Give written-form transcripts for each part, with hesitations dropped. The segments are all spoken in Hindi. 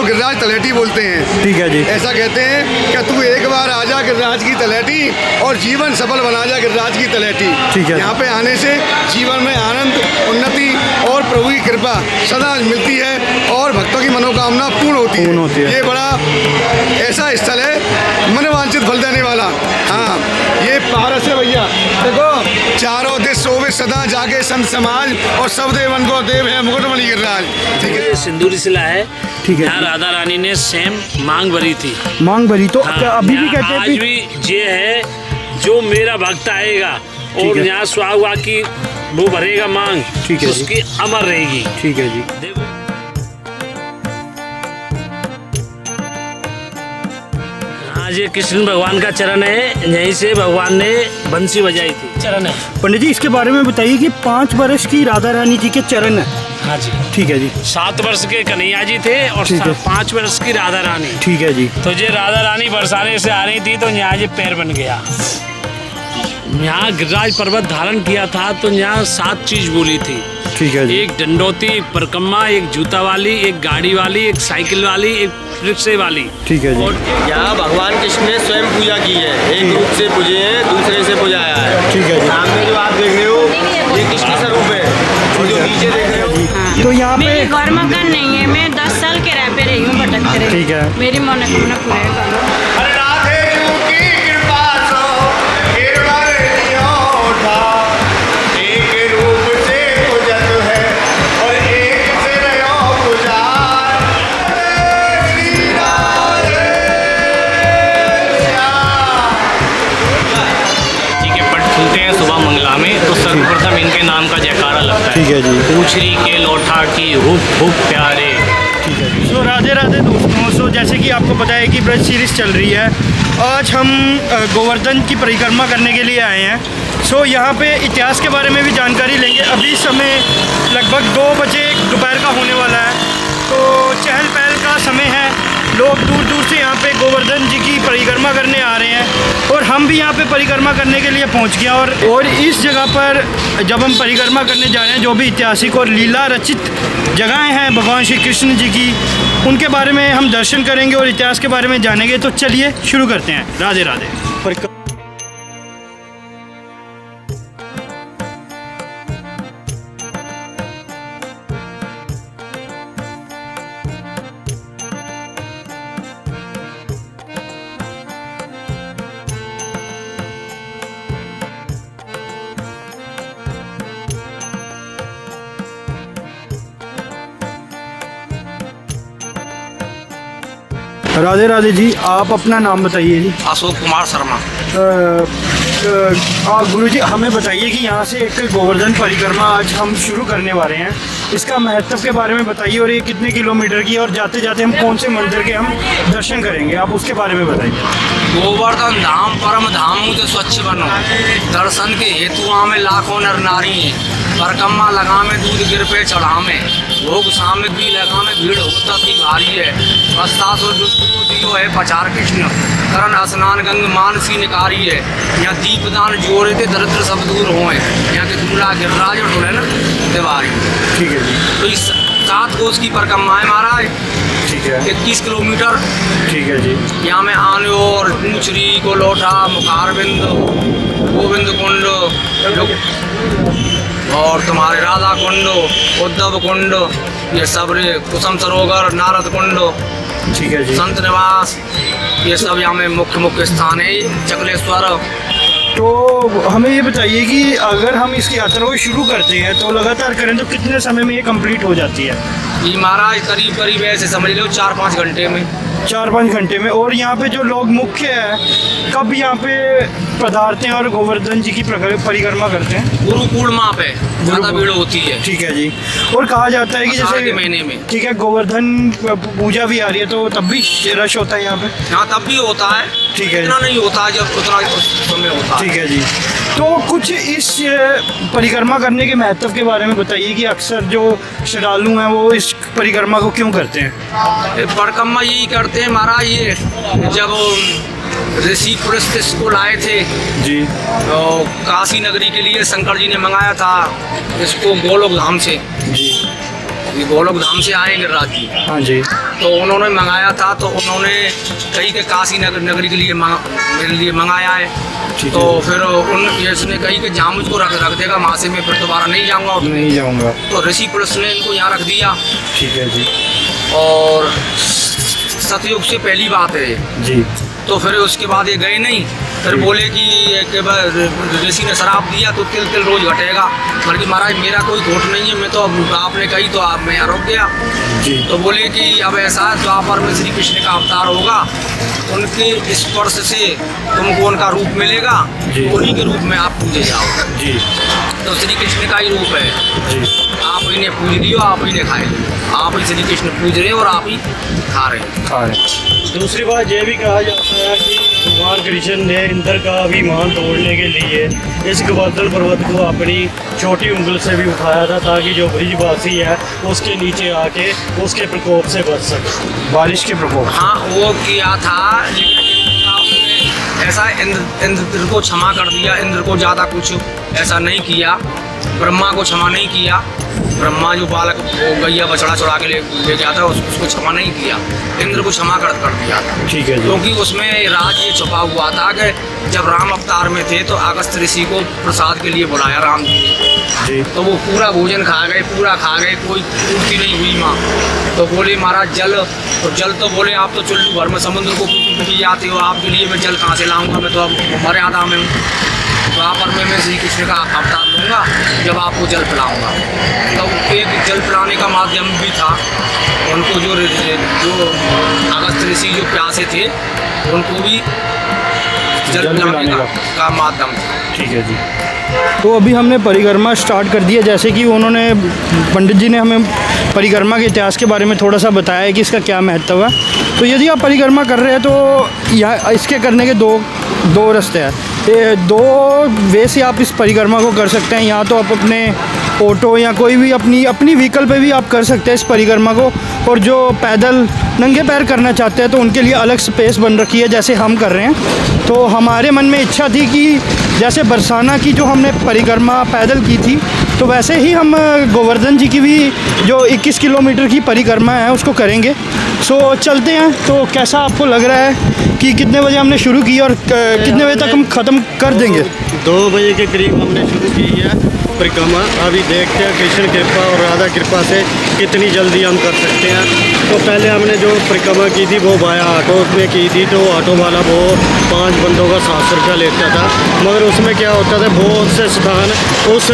को गिरिराज तलहटी बोलते हैं। ठीक है जी। ऐसा कहते हैं कि तू एक बार आ जा गिरिराज की तलहटी और जीवन सफल बना जा गिरिराज की तलहटी। ठीक है। यहाँ पे आने से जीवन में आनंद, उन्नति और प्रभु की कृपा सदा मिलती है और भक्तों की मनोकामना पूर्ण होती है। ये बड़ा ऐसा स्थल है मनोवांछित फल देने वाला। हाँ, ये पारस है भैया, देखो चारों दिश शोभित सदा जाके संत समाज और सब देवन को देव है मुकुटमणि गिरिराज। ठीक है, सिंदूरी शिला है। ठीक है। यहाँ राधा रानी ने सेम मांग भरी थी। मांग भरी तो हाँ, अभी भी कहते हैं आज भी ये है, जो मेरा भक्त आएगा और यहाँ सुहागा की वो भरेगा मांग, ठीक है, उसकी अमर रहेगी। ठीक है जी। देखो आज ये कृष्ण भगवान का चरण है, यहीं से भगवान ने बंसी बजाई थी। चरण है पंडित जी, इसके बारे में बताइए कि 5 वर्ष की राधा रानी जी के चरण है। हाँ जी। ठीक है जी। 7 वर्ष के कन्हैया जी थे और ठीक है। 5 वर्ष की राधा रानी। ठीक है जी। तो ये राधा रानी बरसाने से आ रही थी तो यहाँ ये पैर बन गया। यहाँ गिरिराज पर्वत धारण किया था तो यहाँ 7 चीज बोली थी। ठीक है जी। एक डंडोती, एक परकम्मा, एक जूता वाली, एक गाड़ी वाली, एक साइकिल वाली, एक रिक्शे वाली। ठीक है जी। और यहाँ भगवान कृष्ण ने स्वयं पूजा की है, एक रूप से पूजे हैं, दूसरे से पूजाया है। ठीक है जी। सामने जो आप देख रहे हो ये कृष्ण स्वरूप है और जो नीचे देख रहे हो तो यहाँ पे मेरी घर मकान नहीं है, मैं 10 साल के रह पे रही हूँ भटकते रही। ठीक है। मेरी मनोकामना पूरी है। सुबह मंगला में तो सर्वप्रथम इनके नाम का जयकारा लगता है। ठीक है जी। पूछरी के लौठा की हुप हुप प्यारे। ठीक है जी। तो राधे राधे दोस्तों, सो जैसे कि आपको पता है कि ब्रज सीरीज चल रही है। आज हम गोवर्धन की परिक्रमा करने के लिए आए हैं। सो यहाँ पे इतिहास के बारे में भी जानकारी लेंगे। अभी समय लगभग 2 बजे दोपहर का होने वाला है, तो चहल पहल का समय है। लोग दूर दूर से यहाँ पे गोवर्धन जी की परिक्रमा करने आ रहे हैं और हम भी यहाँ पे परिक्रमा करने के लिए पहुँच गए। और इस जगह पर जब हम परिक्रमा करने जा रहे हैं, जो भी ऐतिहासिक और लीला रचित जगहें हैं भगवान श्री कृष्ण जी की, उनके बारे में हम दर्शन करेंगे और इतिहास के बारे में जानेंगे। तो चलिए शुरू करते हैं। राधे राधे। राधे राधे जी, आप अपना नाम बताइए जी। अशोक कुमार शर्मा। गुरु जी, हमें बताइए कि यहाँ से एक गोवर्धन परिक्रमा आज हम शुरू करने वाले हैं, इसका महत्व के बारे में बताइए और ये कितने किलोमीटर की, और जाते जाते हम कौन से मंदिर के हम दर्शन करेंगे, आप उसके बारे में बताइए। गोवर्धन धाम परम धाम से स्वच्छ बनो, दर्शन के हेतु आमे लाखों नर नारी, परकम्मा लगा में दूध गिर पे चढ़ा में, भोग सामग्री लगा में भीड़ होता थी भारी है, बस्तासो दियो है पचार कृष्ण, करण स्नान गंग मानसी निकारी है, यहाँ दीपदान जोड़े थे दरिद्र सब दूर हुए, यहाँ के दूल्हा गिरिराज और डोले ना तिवारी। ठीक है जी। तो इस 7 कोस की परिक्रमा है महाराज। ठीक है। 21 किलोमीटर। ठीक है जी। यहाँ में आने और पूछरी को लौटा, मुखारबिंद, गोविंद कुंड और तुम्हारे राधा कुंड, उद्धव कुंड, ये सब रे कुसुम सरोवर, नारद कुंड, ठीक है जी। संत निवास, ये सब यहाँ में मुख्य मुख्य स्थान है। चकलेश्वर। तो हमें ये बताइए कि अगर हम इस यात्रा को शुरू करते हैं तो लगातार करें तो कितने समय में ये कंप्लीट हो जाती है? ये महाराज करीब करीब ऐसे समझ लो 4-5 घंटे में। 4-5 घंटे में। और यहाँ पे जो लोग मुख्य है कब यहाँ पे पधारते हैं और गोवर्धन जी की परिक्रमा करते हैं? गुरु पूर्णिमा पे ज़्यादा भीड़ होती है। ठीक है जी। और कहा जाता है कि आषाढ़ के जैसे महीने में, ठीक है, गोवर्धन पूजा भी आ रही है तो तब भी रश होता है यहाँ पे? हाँ तब भी होता है। ठीक है। इतना नहीं होता है जब उतना समय होता है। ठीक है जी। तो कुछ इस परिक्रमा करने के महत्व के बारे में बताइए कि अक्सर जो श्रद्धालु हैं वो इस परिक्रमा को क्यों करते हैं? परिक्रमा यही करते हैं महाराज, ये जब ऋषि पुरस्थित को लाए थे जी, तो काशी नगरी के लिए शंकर जी ने मंगाया था इसको गोलोक धाम से। जी। ये गोलोक धाम से आए गिरिराज जी, हाँ जी, तो उन्होंने मंगाया था, तो उन्होंने कहीं के काशी नगरी के लिए मेरे लिए मंगाया है। ठीक तो है। फिर इसने कही कि जहाँ मुझको रख देगा वहाँ से मैं फिर दोबारा नहीं जाऊँगा। नहीं जाऊँगा। तो ऋषि पुरुष ने इनको यहाँ रख दिया। ठीक है जी। और सतयुग से पहली बात है जी। तो फिर उसके बाद ये गए नहीं। फिर बोले कि ऋषि ने शराब दिया तो तिल तिल रोज घटेगा। बल्कि महाराज मेरा कोई घोट नहीं है, मैं तो आपने कही तो आप मैं यहाँ रुक गया जी। तो बोले कि अब ऐसा द्वापर में श्री कृष्ण का अवतार होगा, उनके स्पर्श से तुमको उनका रूप मिलेगा, जी। उन्हीं के रूप में आप पूजे जाओ। जी। तो श्री कृष्ण का ही रूप है। जी। आप इन्हें पूज लियो, आप इन्हें खाए लियो। आप ही श्री कृष्ण पूज रहे हो और आप ही खा रहे हो। दूसरी बात ये भी कहा जाता है कि भगवान कृष्ण ने इंद्र का अभिमान तोड़ने के लिए इस गोवर्धन पर्वत को अपनी छोटी उंगल से भी उठाया था, ताकि जो ब्रिजवासी है उसके नीचे आके उसके प्रकोप से बच सके, बारिश के प्रकोप। हाँ वो किया था, लेकिन आपने ऐसा इंद्र को क्षमा कर दिया। इंद्र को ज़्यादा कुछ ऐसा नहीं किया। ब्रह्मा को क्षमा नहीं किया। ब्रह्मा जो बालक वो गैया बछड़ा चढ़ा के ले गया था उसको क्षमा नहीं किया। इंद्र को क्षमा कर दिया था। ठीक है जी। क्योंकि उसमें राज ये छुपा हुआ था कि जब राम अवतार में थे तो अगस्त ऋषि को प्रसाद के लिए बुलाया राम जी ने। जी। तो वो पूरा भोजन खा गए, पूरा खा गए, कोई पूर्ति नहीं हुई माँ। तो बोले महाराज जल, और जल तो बोले आप तो चुल्लू भर में समुद्र को पी जाते हो, आपके लिए मैं जल कहाँ से लाऊंगा, मैं तो अब मर्यादा में हूँ। द्वापर में मैं श्री कृष्ण का अवतार लूँगा जब आपको जल पिलाऊंगा। तो एक जल पिलाने का माध्यम भी था। उनको जो अगस्त ऋषि जो प्यासे थे उनको भी जल पिलाने का माध्यम था। ठीक है जी। तो अभी हमने परिक्रमा स्टार्ट कर दिया, जैसे कि उन्होंने पंडित जी ने हमें परिक्रमा के इतिहास के बारे में थोड़ा सा बताया है कि इसका क्या महत्व है। तो यदि आप परिक्रमा कर रहे हैं तो यहाँ इसके करने के दो रास्ते हैं। ये दो वे से आप इस परिक्रमा को कर सकते हैं। या तो आप अपने ऑटो या कोई भी अपनी व्हीकल पे भी आप कर सकते हैं इस परिक्रमा को। और जो पैदल नंगे पैर करना चाहते हैं तो उनके लिए अलग स्पेस बन रखी है, जैसे हम कर रहे हैं। तो हमारे मन में इच्छा थी कि जैसे बरसाना की जो हमने परिक्रमा पैदल की थी, तो वैसे ही हम गोवर्धन जी की भी जो 21 किलोमीटर की परिक्रमा है उसको करेंगे। सो चलते हैं। तो कैसा आपको लग रहा है कि कितने बजे हमने शुरू की और कितने बजे तक हम ख़त्म कर देंगे? 2 बजे के करीब हमने शुरू की है परिक्रमा। अभी देखते हैं कृष्ण कृपा और राधा कृपा से कितनी जल्दी हम कर सकते हैं। तो पहले हमने जो परिक्रमा की थी वो बाया ऑटो में की थी, तो ऑटो वाला वो 5 बंदों का 700 रुपया लेता था। मगर उसमें क्या होता था, बहुत से स्थान उस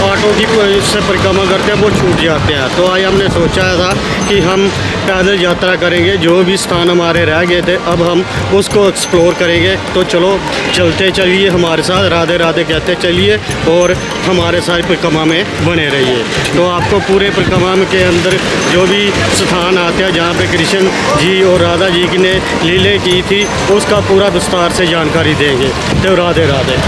ऑटो की से परिक्रमा करते हैं वो छूट जाते हैं। तो आज हमने सोचा था कि हम पैदल यात्रा करेंगे, जो भी स्थान हमारे रह गए थे अब हम उसको एक्सप्लोर करेंगे। तो चलो चलते चलिए हमारे साथ, राधे राधे कहते चलिए और हमारे साथ परिक्रमा में बने रहिए। तो आपको पूरे परिक्रमा के अंदर जो भी स्थान आते हैं जहाँ पे कृष्ण जी और राधा जी की ने लीले की थी उसका पूरा विस्तार से जानकारी देंगे। तो राधे राधे।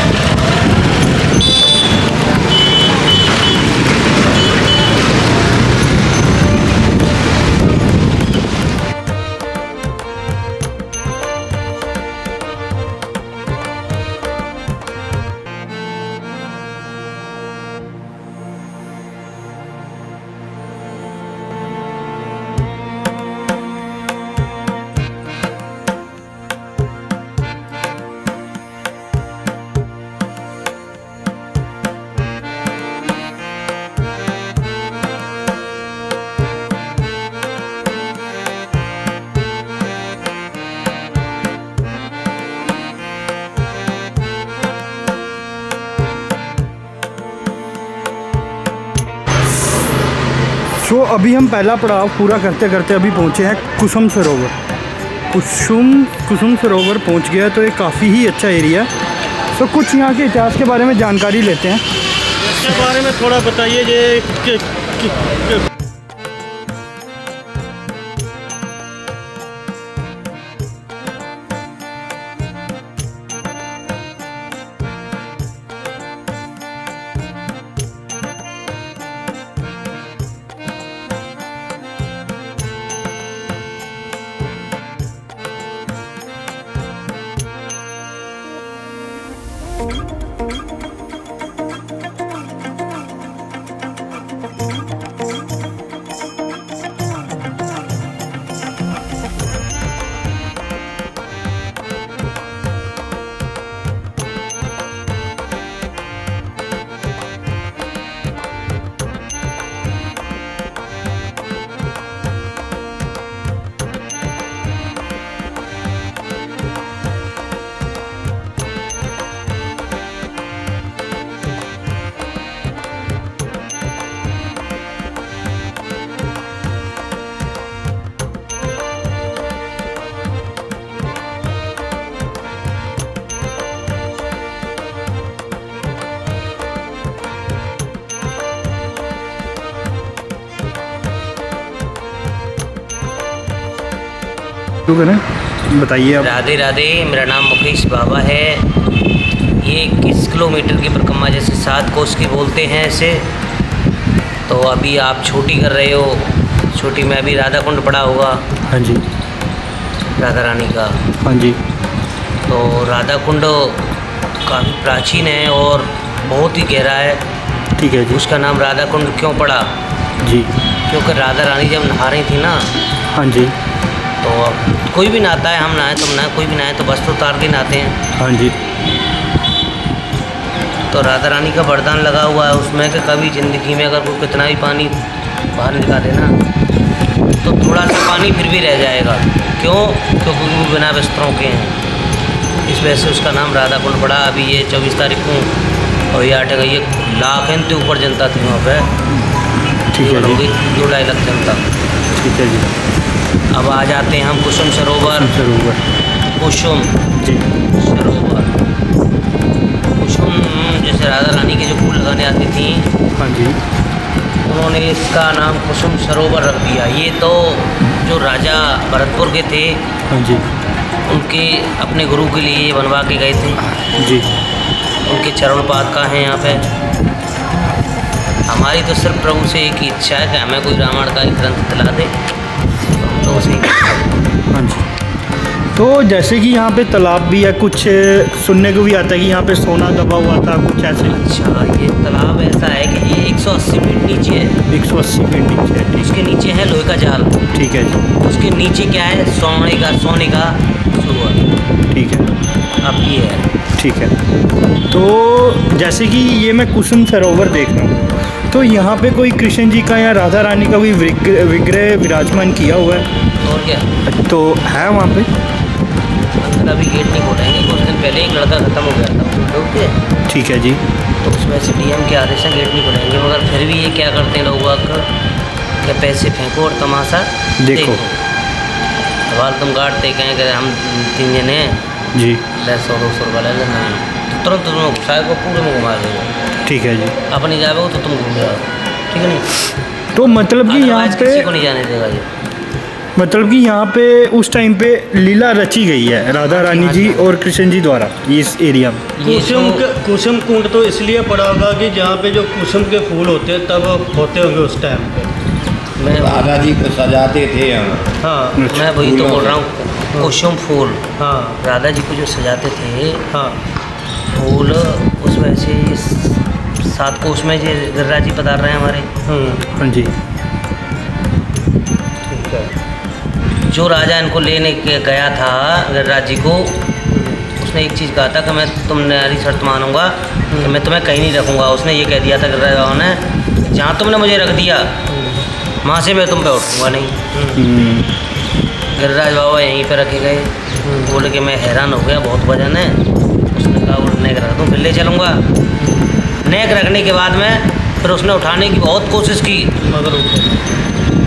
सो अभी हम पहला पड़ाव पूरा करते करते अभी पहुँचे हैं कुसुम सरोवर। कुसुम सरोवर पहुँच गया। तो ये काफ़ी ही अच्छा एरिया है। तो कुछ यहाँ के इतिहास के बारे में जानकारी लेते हैं। इसके बारे में थोड़ा बताइए ये ठीक है ना, बताइए आप। राधे राधे, मेरा नाम मुकेश बाबा है। ये 21 किलोमीटर की परिक्रमा, जैसे 7 कोस की बोलते हैं ऐसे। तो अभी आप छोटी कर रहे हो, छोटी में अभी राधा कुंड पड़ा होगा, हाँ जी, राधा रानी का। हाँ जी, तो राधा कुंड काफ़ी प्राचीन है और बहुत ही गहरा है। ठीक है जी, उसका नाम राधा कुंड क्यों पड़ा? जी, क्योंकि राधा रानी जब नहा रही थी ना, हाँ जी, तो कोई भी नहाता है, हम नहाए तुम नहाए, कोई भी नहाए तो वस्त्र उतार के नहाते हैं। हाँ जी, तो राधा रानी का वरदान लगा हुआ है उसमें कि कभी ज़िंदगी में अगर कोई कितना भी पानी बाहर निकाले ना, तो थोड़ा सा पानी फिर भी रह जाएगा। क्यों? क्योंकि वो बिना वस्त्रों के हैं। इस वजह से उसका नाम राधा कुंड पड़ा। अभी ये 24 तारीख को और ये 8 ये लाख के ऊपर जनता थी वहाँ पे। ठीक है जी, 2-2.5 लाख जनता। ठीक है जी। अब आ जाते हैं हम कुसुम सरोवर। कुसुम जी, सरोवर, कुसुम जैसे राधा रानी के जो फूल लगाने आती थी, हाँ जी, उन्होंने इसका नाम कुसुम सरोवर रख दिया। ये तो जो राजा भरतपुर के थे, हाँ जी, उनके अपने गुरु के लिए बनवा के गए थे। जी, उनके चरण पाद का है यहाँ पे। हमारी तो सिर्फ प्रभु से एक ही इच्छा है कि हमें कोई रामायण का एक ग्रंथ दिला दे, तो उसे हाँ जी। तो जैसे कि यहाँ पे तालाब भी है, कुछ सुनने को भी आता है कि यहाँ पे सोना दबा हुआ था, कुछ ऐसे। अच्छा, ये तालाब ऐसा है कि ये 180 फीट नीचे है। 180 फीट नीचे है, ठीक, उसके नीचे है लोहे का जाल। ठीक है जी, उसके नीचे क्या है? सोने का सरोवर। ठीक है, अब ये है। ठीक है। तो जैसे कि ये मैं कुसुम सरोवर देख रहा हूँ, तो यहाँ पे कोई कृष्ण जी का या राधा रानी का कोई विग्रह विराजमान किया हुआ है? और क्या तो है वहाँ पे? अंदर अभी गेट नहीं खोलेंगे। कुछ दिन पहले एक लड़का ख़त्म हो गया था उसमें डूब के, ठीक है जी, तो उसमें से डीएम के आदेश से गेट नहीं खोलेंगे। मगर फिर भी ये क्या करते हैं लोग आकर कि पैसे फेंको और तमाशा देखो। सवाल तुम काटते कहें कि हम 3 जने हैं, जी, 100-200 रुपये ले लेना, तो तुरंत तुम्हें घुसाए को पूरे में घुमा देगा। ठीक है जी। अपनी जाओगे तो तुम घूम जाओ, ठीक है नहीं? तो मतलब कि यहाँ Otherwise पे, किसी को नहीं जाने देगा ये। मतलब कि यहाँ पे उस टाइम पे लीला रची गई है राधा रानी जी और कृष्ण जी द्वारा इस एरिया में। ये कुसुम कुंड तो इसलिए पड़ा होगा कि जहाँ पे जो कुसुम के फूल होते हैं तब होते होंगे उस टाइम पे। मैं राधा जी को सजाते थे हम। हाँ, मैं वही तो बोल रहा हूँ, कुसुम फूल हाँ, राधा जी को जो सजाते थे हाँ, फूल, उस वजह से इस 7 कोस में जो गिरिराज जी पधार रहे हैं हमारे। हाँ जी, ठीक है। जो राजा इनको लेने के गया था गिरिराज जी को, उसने एक चीज़ कहा था कि मैं तुम्हारी शर्त मानूंगा कि मैं तुम्हें कहीं नहीं रखूंगा। उसने ये कह दिया था गिरिराज बाबा ने, जहाँ तुमने मुझे रख दिया वहाँ से मैं तुम पे उठूँगा नहीं। गिरिराज बाबा यहीं पे रखे गए। बोले कि मैं हैरान हो गया, बहुत वजन है। उसने कहा वो नेक रख दूँ, फिर ले चलूँगा। नेक रखने के बाद में फिर उसने उठाने की बहुत कोशिश की, मगर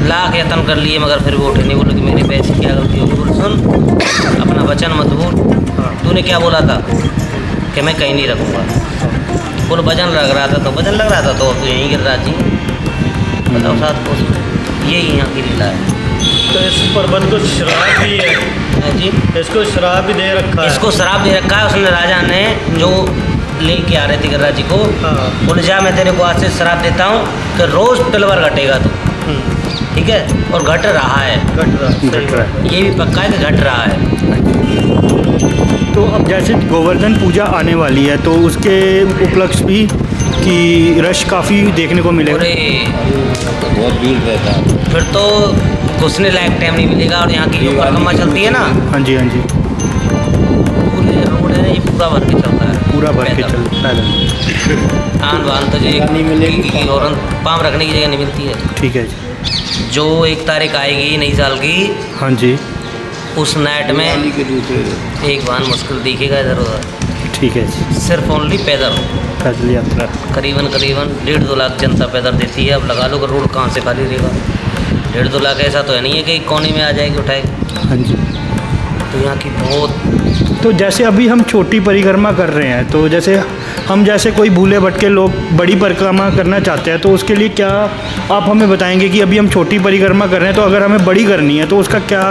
लाख यत्न कर लिए, मगर फिर वो उठे नहीं। बोले कि मेरे पैसे क्या गलती होगी? बोले सुन, अपना वचन मत भूल। तूने क्या बोला था कि मैं कहीं नहीं रखूँगा? बोले वचन लग रहा था, तो वचन लग रहा था तो अब यहीं गिरिराज जी। बताओ 7 कोस, यही यहाँ की लीला है। तो इस पर्वत को श्राप भी है हाँ जी, इसको श्राप भी दे रखा है। इसको शराब दे रखा है उसने, राजा ने जो लेके आ रहे थे गिरिराज जी को। हाँ। बोले जा, मैं तेरे को आज से शराब देता हूँ कि रोज़ तलवार घटेगा तू, ठीक है? और घट रहा है, घट रहा है। ये भी पक्का है कि घट रहा है। तो अब जैसे गोवर्धन पूजा आने वाली है, तो उसके उपलक्ष्य भी कि रश काफ़ी देखने को मिलेगा। अरे बहुत भीड़ रहता है। फिर तो घुसने लायक टाइम नहीं मिलेगा। और यहाँ की जो परिक्रमा चलती है ना, हाँ जी, हाँ जी, पूरे रोड है ना, ये पूरा भर के चलता है, पूरा भर के पैदल। चल पैदल। आन बान तो जो नहीं मिलेगी। और पाँव रखने की जगह नहीं मिलती है। ठीक है जी, जो 1 तारीख आएगी नई साल की, हाँ जी, उस नाइट में दिवाली के दूसरे एक वाहन मुश्किल दिखेगा इधर उधर, ठीक है जी। सिर्फ ओनली पैदल। पैदल यात्रा, करीबन 1.5-2 लाख जनता पैदल देती है। अब लगा लो कि रोड कहाँ से खाली रहेगा। 1.5-2 लाख ऐसा तो है नहीं है कि कोने में आ जाएगी उठाएगी। हाँ जी। तो यहाँ की बहुत तो जैसे अभी हम छोटी परिक्रमा कर रहे हैं, तो जैसे हम जैसे कोई भूले भटके लोग बड़ी परिक्रमा करना चाहते हैं, तो उसके लिए क्या आप हमें बताएंगे कि अभी हम छोटी परिक्रमा कर रहे हैं, तो अगर हमें बड़ी करनी है तो उसका क्या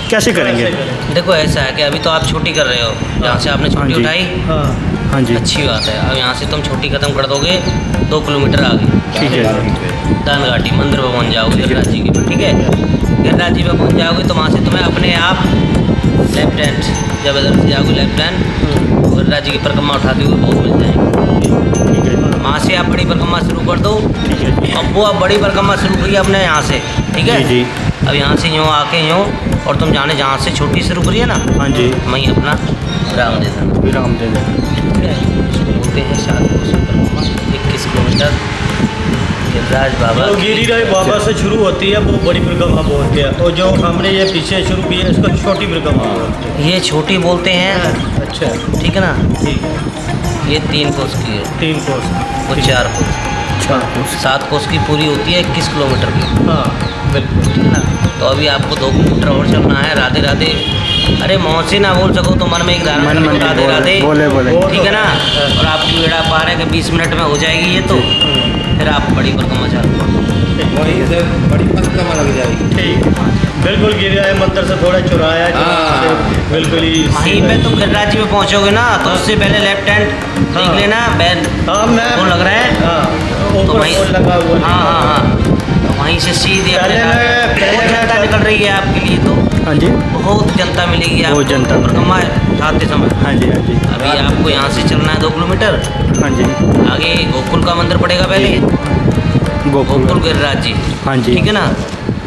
कैसे करेंगे? देखो ऐसा है कि अभी तो आप छोटी कर रहे हो, यहाँ से आपने छोटी उठाई, हाँ जी, अच्छी बात है। अब यहाँ से तुम छोटी ख़त्म कर दोगे 2 किलोमीटर आगे ठीक है, दान घाटी मंदिर पर पहुँच जाओगे गिरिराज जी के, ठीक है। गिरिराज जी पर पहुँच जाओगे तो वहाँ से तुम्हें अपने आप लेफ्ट हैंड, जब इधर से जाओगे लेफ्ट हैंड गिरिराज जी की परिक्रमा उठाते हुए बहुत मिल जाएंगे। वहाँ से आप बड़ी परिक्रमा शुरू कर दो। अब वो आप बड़ी परिक्रमा शुरू करिए अपने यहाँ से, ठीक है जी। अब यहाँ से यूँ आके यूँ, और तुम जाने जहाँ से छोटी शुरू करिए ना, हाँ जी, वहीं अपना विराम दे देना। विराम दे दें। ठीक है, इसको बोलते हैं शादी परिक्रमा 21 किलोमीटर गिरिराज बाबा। तो गिरिराज बाबा से शुरू होती है वो बड़ी परिक्रमा बोलते हैं, और जो हमने ये पीछे शुरू की है इसको छोटी परिक्रमा बोलते हैं। ये छोटी बोलते हैं, अच्छा, ठीक है ना। ठीक है। ये 3 कोस की है, 3 कोस, वो 4 कोस, 7 कोस की पूरी होती है 21 किलोमीटर की। हाँ बिल्कुल, ठीक है ना। तो अभी आपको 2 किलोमीटर और चलना है। राधे राधे, अरे मुँह से ना बोल सको तो मन में एक धारणा करो, राधे राधे बोले बोले, ठीक है ना। और आपकी बेड़ा पार है कि 20 मिनट में हो जाएगी ये, तो फिर आप बड़ी परिक्रमा चालू कर दो। वहीं से बड़ी परिक्रमा लग जाएगी। ठीक, बिल्कुल गिरिराज मंदिर से थोड़ा चुराया हाँ। बिल्कुल ही वहीं पे तुम गिरिराज जी में पहुँचोगे ना, तो उससे पहले लेफ्ट हैंड देख लेना, बैन हाँ मैं वो लग रहा है, हाँ तो ऊपर वहीं बोर्ड लगा हुआ हाँ हाँ हाँ, तो वहीं से सीधे अपने बहुत जनता निकल रही है आपके लिए, तो हाँ जी, बहुत जनता मिलेगी आपको बहुत जनता। परिक्रमा उठाते समय। हाँ जी, हाँ जी, अभी आपको यहाँ से चलना है 2 किलोमीटर, हाँ जी, आगे गोकुल का मंदिर पड़ेगा पहले, गोकुल गिरिराज जी, हाँ जी, ठीक है ना।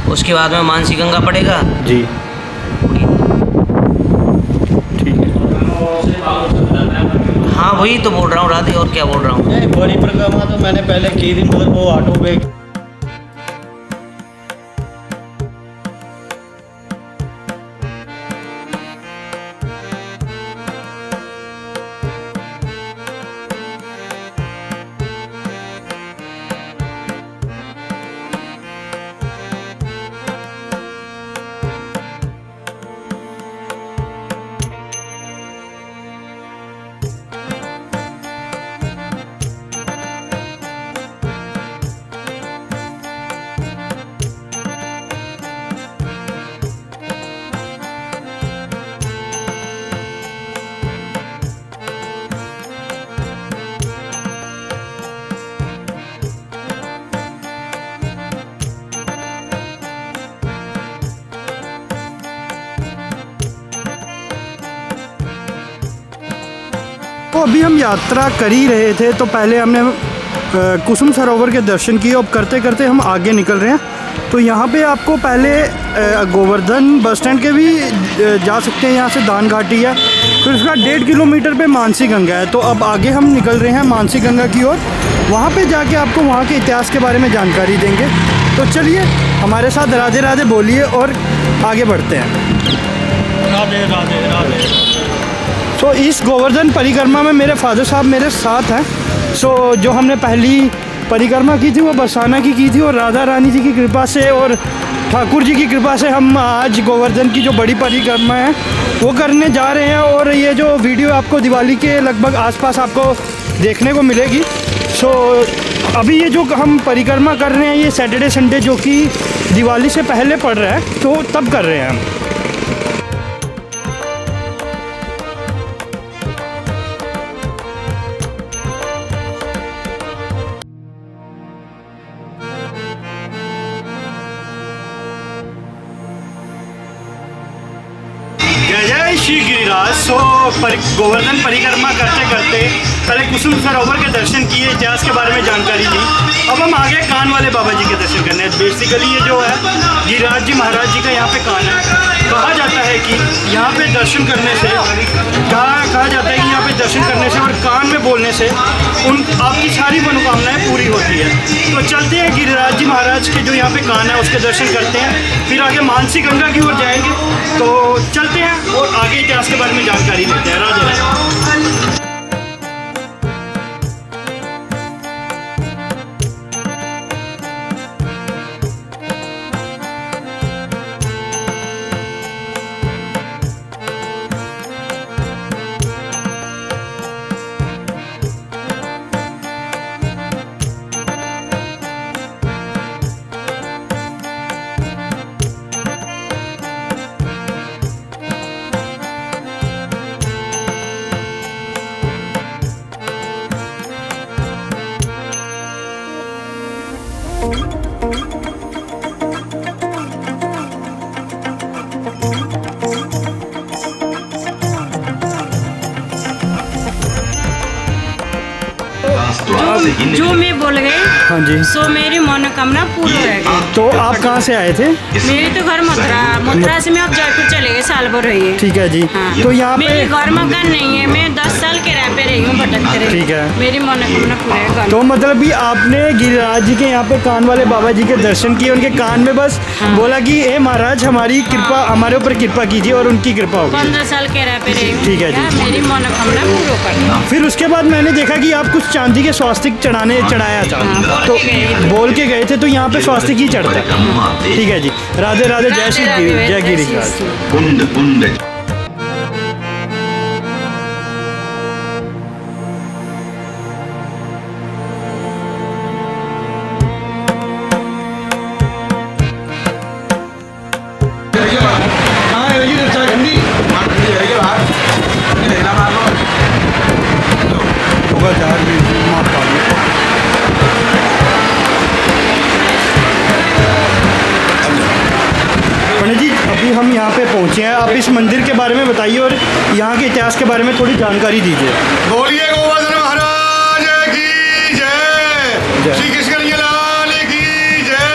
उसके बाद में मानसी गंगा पड़ेगा जी, ठीक है। हाँ वही तो बोल रहा हूँ राधे, और क्या बोल रहा हूँ। नहीं, बड़ी परिक्रमा तो मैंने पहले की थी, मगर वो ऑटो पे तो अभी हम यात्रा कर ही रहे थे, तो पहले हमने कुसुम सरोवर के दर्शन किए। अब करते करते हम आगे निकल रहे हैं। तो यहाँ पे आपको पहले गोवर्धन बस स्टैंड के भी जा सकते हैं, यहाँ से दान घाटी है, फिर उसका 1.5 किलोमीटर पे मानसी गंगा है। तो अब आगे हम निकल रहे हैं मानसी गंगा की ओर, वहाँ पे जाके आपको वहाँ के इतिहास के बारे में जानकारी देंगे। तो चलिए हमारे साथ राधे राधे बोलिए और आगे बढ़ते हैं। राधे राधे राधे। तो इस गोवर्धन परिक्रमा में मेरे फादर साहब मेरे साथ हैं। सो जो हमने पहली परिक्रमा की थी वो बरसाना की थी, और राधा रानी जी की कृपा से और ठाकुर जी की कृपा से हम आज गोवर्धन की जो बड़ी परिक्रमा है वो करने जा रहे हैं। और ये जो वीडियो आपको दिवाली के लगभग आसपास आपको देखने को मिलेगी। सो अभी ये जो हम परिक्रमा कर रहे हैं ये सैटरडे संडे जो कि दिवाली से पहले पड़ रहा है, तो तब कर रहे हैं हम। जय श्री गिरिराज। सो गोवर्धन परिक्रमा करते करते पहले कुसुम सरोवर के दर्शन किए, इतिहास के बारे में जानकारी दी। अब हम आगे कान वाले बाबा जी के दर्शन करने हैं। बेसिकली ये जो है गिरिराज जी महाराज जी का यहाँ पे कान है। कहा जाता है कि यहाँ पे दर्शन करने से कहा जाता है कि यहाँ पे दर्शन करने से और कान में बोलने से आपकी सारी मनोकामनाएं पूरी होती है। तो चलते हैं गिरिराज जी महाराज के जो यहाँ पे कान है उसके दर्शन करते हैं, फिर आगे मानसी गंगा की ओर जाएंगे। तो चलते हैं और आगे इतिहास के बारे में जानकारी लेते हैं। राधे राधे। जो मैं बोल गई हाँ जी। सो मेरी मनोकामना पूरी हो गई। तो आप कहाँ से आए थे? मेरी तो घर मथुरा से मैं अब जयपुर चले गए, साल भर रही है। ठीक है जी। हाँ। तो यहाँ मेरी पे घर मकान नहीं है, मैं 10 साल किराए पे रही हूँ, भटकते रही। ठीक है। मेरी मनोकामना पूरी है घर। तो मतलब भी आपने गिरिराज जी के यहाँ पे कान वाले बाबा जी के दर्शन किए, उनके कान में बस बोला कि ए महाराज हमारी कृपा, हमारे ऊपर कृपा कीजिए और उनकी कृपा होगी। 15 साल किराए पे रही हूँ। ठीक है जी। मेरी मनोकामना पूरी कर। फिर उसके बाद मैंने देखा कि आप कुछ चांदी के स्वास्तिक चढ़ाया था, तो बोल के गए थे, तो यहाँ पे स्वास्तिक ही चढ़ता है। ठीक है जी। राधे राधे, जय श्री जय गिरिराज। पंडित जी, अभी हम यहाँ पे पहुँचे हैं, आप इस मंदिर के बारे में बताइए और यहाँ के इतिहास के बारे में थोड़ी जानकारी दीजिए। बोलिए गोवर्धन महाराज की जय, श्री कृष्ण लाल की जय।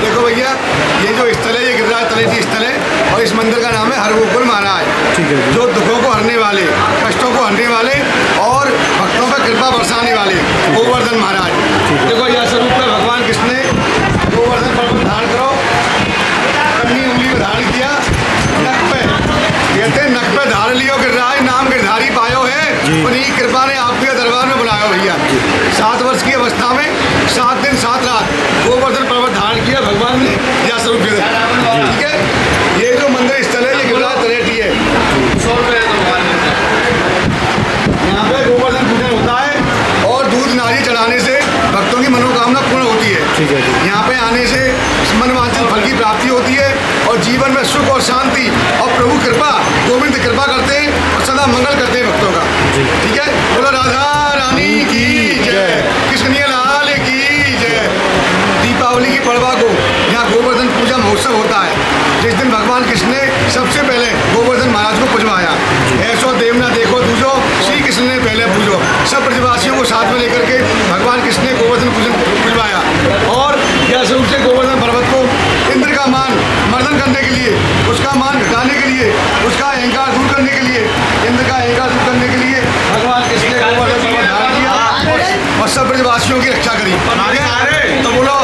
देखो भैया, ये जो स्थल है ये गिरिराज तलेटी स्थल है और इस मंदिर का नाम है हरगोकुल महाराज। ठीक है। जो दुखों को हरने वाले, कष्टों को हरने वाले और भक्तों पर कृपा बरसाने वाले गोवर्धन महाराज। देखो यह स्वरूप है भगवान कृष्ण ने गोवर्धन पर्वत धारण करो, अपनी उंगली में धारण किया, नख पे कहते नख पे धारण लियो गिरिराज नाम गिरधारी पायो है, उन्हीं की कृपा ने आपके दरबार में बुलाया भैया। 7 वर्ष की अवस्था में 7 दिन 7 रात गोवर्धन पर्वत धारण किया भगवान ने, यह स्वरूप ठीक है। ये जो मंदिर स्थल है ये गिरिराज तलेटी है। यहाँ पे गोवर्धन पूजन होता है और दूध नारी चढ़ाने से भक्तों की मनोकामना पूर्ण होती है। ठीक है जी। यहाँ पे आने से मनवांछित फल की प्राप्ति होती है और जीवन में सुख और शांति और प्रभु कृपा गोविंद कृपा करते हैं और सदा मंगल करते हैं भक्तों का। ठीक है। बोलो राधा रानी की जय, कृष्ण लाल की जय। दीपावली की पड़वा को यहाँ गोवर्धन पूजा महोत्सव होता है, जिस दिन भगवान कृष्ण ने सबसे पहले गोवर्धन महाराज को पूजवाया। ऐसो देव ना देखो दूजो, श्री कृष्ण ने पहले पूजो। सब ब्रजवासियों को साथ में लेकर के भगवान कृष्ण ने गोवर्धन पूजन पूजवाया और यह स्वरूप से गोवर्धन पर्वत को इंद्र का मान मर्दन करने के लिए, उसका मान घटाने के लिए, उसका अहंकार दूर करने के लिए, इंद्र का अहंकार दूर करने के लिए भगवान कृष्ण ने गोवर्धन पर्वत धारण किया और सब ब्रजवासियों की रक्षा करी। तो बोलो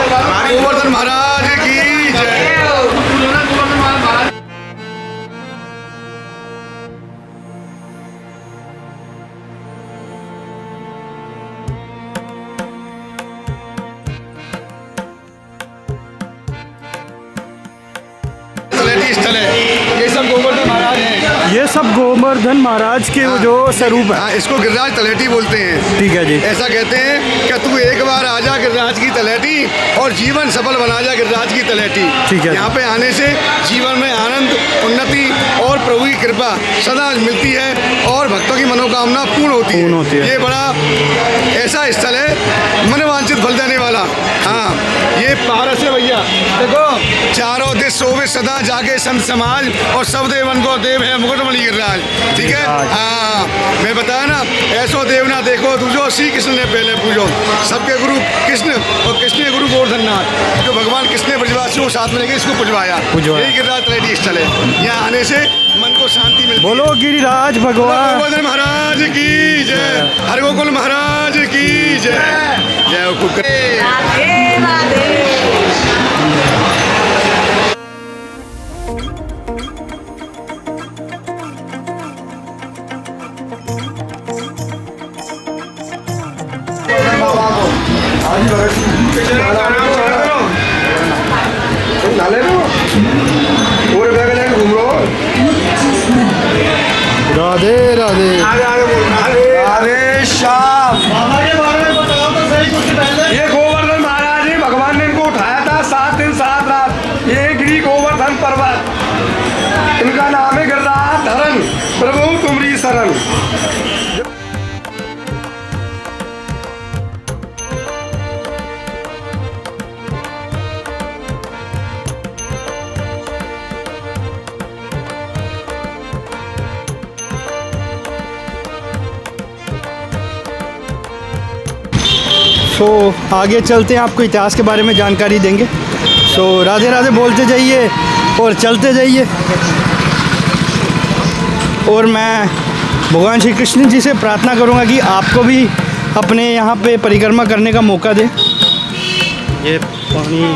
गोवर्धन महाराज की जय। तलेटी स्थल है, ये सब गोवर्धन महाराज हैं। ये सब गोवर्धन महाराज के जो स्वरूप है। हाँ, इसको गिरिराज तलेटी बोलते हैं। ठीक है जी। ऐसा कहते हैं कि तू एक बार आ जा गिरिराज की तलेटी और जीवन सफल बना जा गिरिराज की तलेटी। ठीक है। यहाँ पे आने से जीवन में आनंद, उन्नति और प्रभु की कृपा सदा मिलती है और भक्तों की मनोकामना पूर्ण होती है। ये बड़ा ऐसा स्थल है मनवांछित फल देने वाला। हाँ, ये पारस है भैया, देखो चारों दिश शोभित सदा जाके संत समाज और सब देवन को देव है मुकुटमणि गिरिराज। ठीक है। हाँ, मैं बताया ना, ऐसो देव ना देखो दूजो, श्री कृष्ण ने पहले पूजो। सबके गुरु कृष्ण और कृष्ण के गुरु गोवर्धननाथ, जो भगवान कृष्ण ने ब्रजवासियों को साथ में लेकर इसको पुजवाया। यही गिरिराज तलेटी स्थल है। यहाँ आने से मन को शांति मिलती है। बोलो गिरिराज भगवान गोवर्धन महाराज की जय, हरगोकुल महाराज की जय। जय राधे राधे राधे श्याम। ये गोवर्धन महाराज ही भगवान ने इनको उठाया था 7 दिन 7 रात। ये गिरी गोवर्धन पर्वत, इनका नाम है गिरिराज धरन, प्रभु तुमरी शरण। सो आगे चलते हैं, आपको इतिहास के बारे में जानकारी देंगे। सो राधे राधे बोलते जाइए और चलते जाइए। और मैं भगवान श्री कृष्ण जी से प्रार्थना करूंगा कि आपको भी अपने यहाँ पे परिक्रमा करने का मौका दे। ये पानी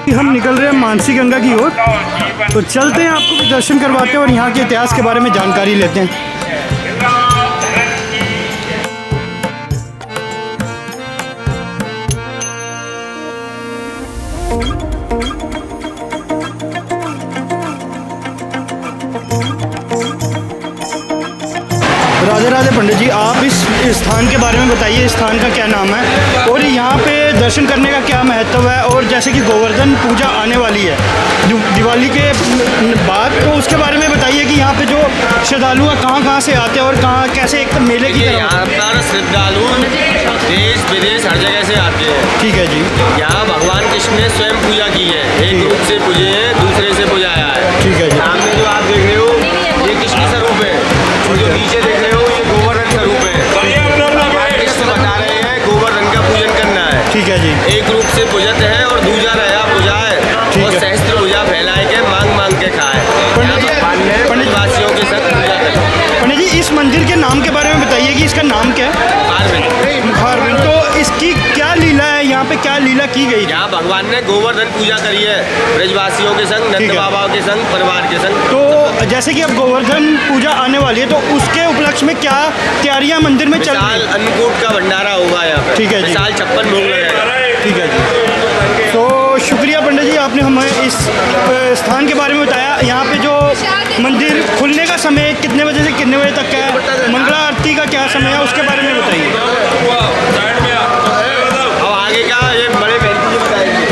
हम निकल रहे हैं मानसी गंगा की ओर, तो चलते हैं, आपको भी दर्शन करवाते हैं और यहाँ के इतिहास के बारे में जानकारी लेते हैं। राधे राधे पंडित जी, आप इस स्थान के बारे में बताइए, इस स्थान का क्या नाम है और यहाँ पे दर्शन करने का क्या महत्व है। और जैसे कि गोवर्धन पूजा आने वाली है दिवाली के बाद, तो उसके बारे में बताइए कि यहाँ पे जो श्रद्धालु है कहाँ से आते हैं और कहाँ कैसे एक मेले की तरह। यहाँ पर श्रद्धालु देश विदेश हर जगह से आते हैं। ठीक है जी। यहाँ भगवान कृष्ण ने स्वयं पूजा की है, एक रूप से पूजे हैं, दूसरे से पूजाया है। ठीक है जी। सामने जो आप देख रहे हो ये कृष्ण स्वरूप है और जो नीचे देख रहे हो ये गोवर्धन स्वरूप है। कृष्ण बता रहे हैं गोवर्धन का पूजन करना है। ठीक है जी। एक रूप से पूजत है और दूजा रहा बुझाए और सहस्त्र भुजा फैलाए के मांग के खाए। पंडित वासियों के साथ पूजा करें। पंडित जी, इस मंदिर के नाम के बारे में बताइए कि इसका नाम क्या है। मुखारबिंद। तो इसकी क्या लीला है, यहाँ पे क्या लीला की गई? यहाँ भगवान ने गोवर्धन पूजा करी है ब्रजवासियों के संग, नंद बाबा के संग, परिवार के संग। तो जैसे कि अब गोवर्धन पूजा आने वाली है, तो उसके उपलक्ष्य में क्या तैयारियां मंदिर में चल रही हैं? अन्नकूट का भंडारा होगा यहाँ पे। ठीक है जी। विशाल 56 भोग लगेगा। ठीक है जी। तो शुक्रिया पंडित जी, आपने हमें इस स्थान के बारे में बताया। यहाँ पे जो मंदिर खुलने का समय कितने बजे से कितने बजे तक का है, मंगला आरती का क्या समय है, उसके बारे में बताइए। अब आगे का ये बड़े बहन जी बताएंगे।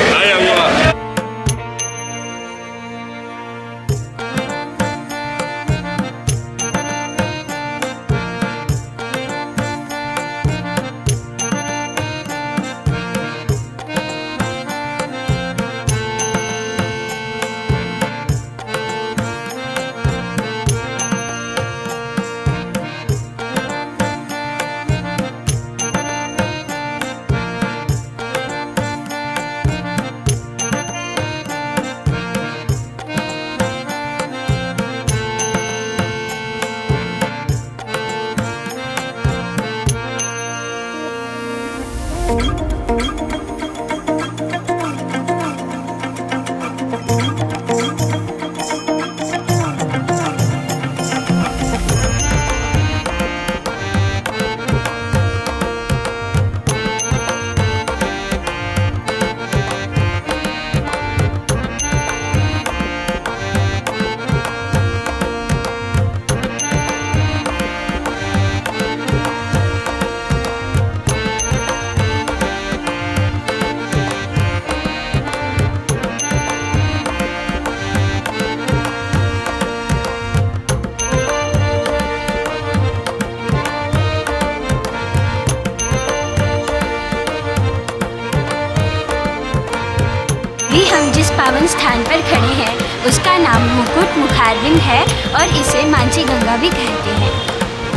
अभी हम जिस पावन स्थान पर खड़े हैं उसका नाम मुकुट मुखारबिंद है और इसे मानसी गंगा भी कहते हैं।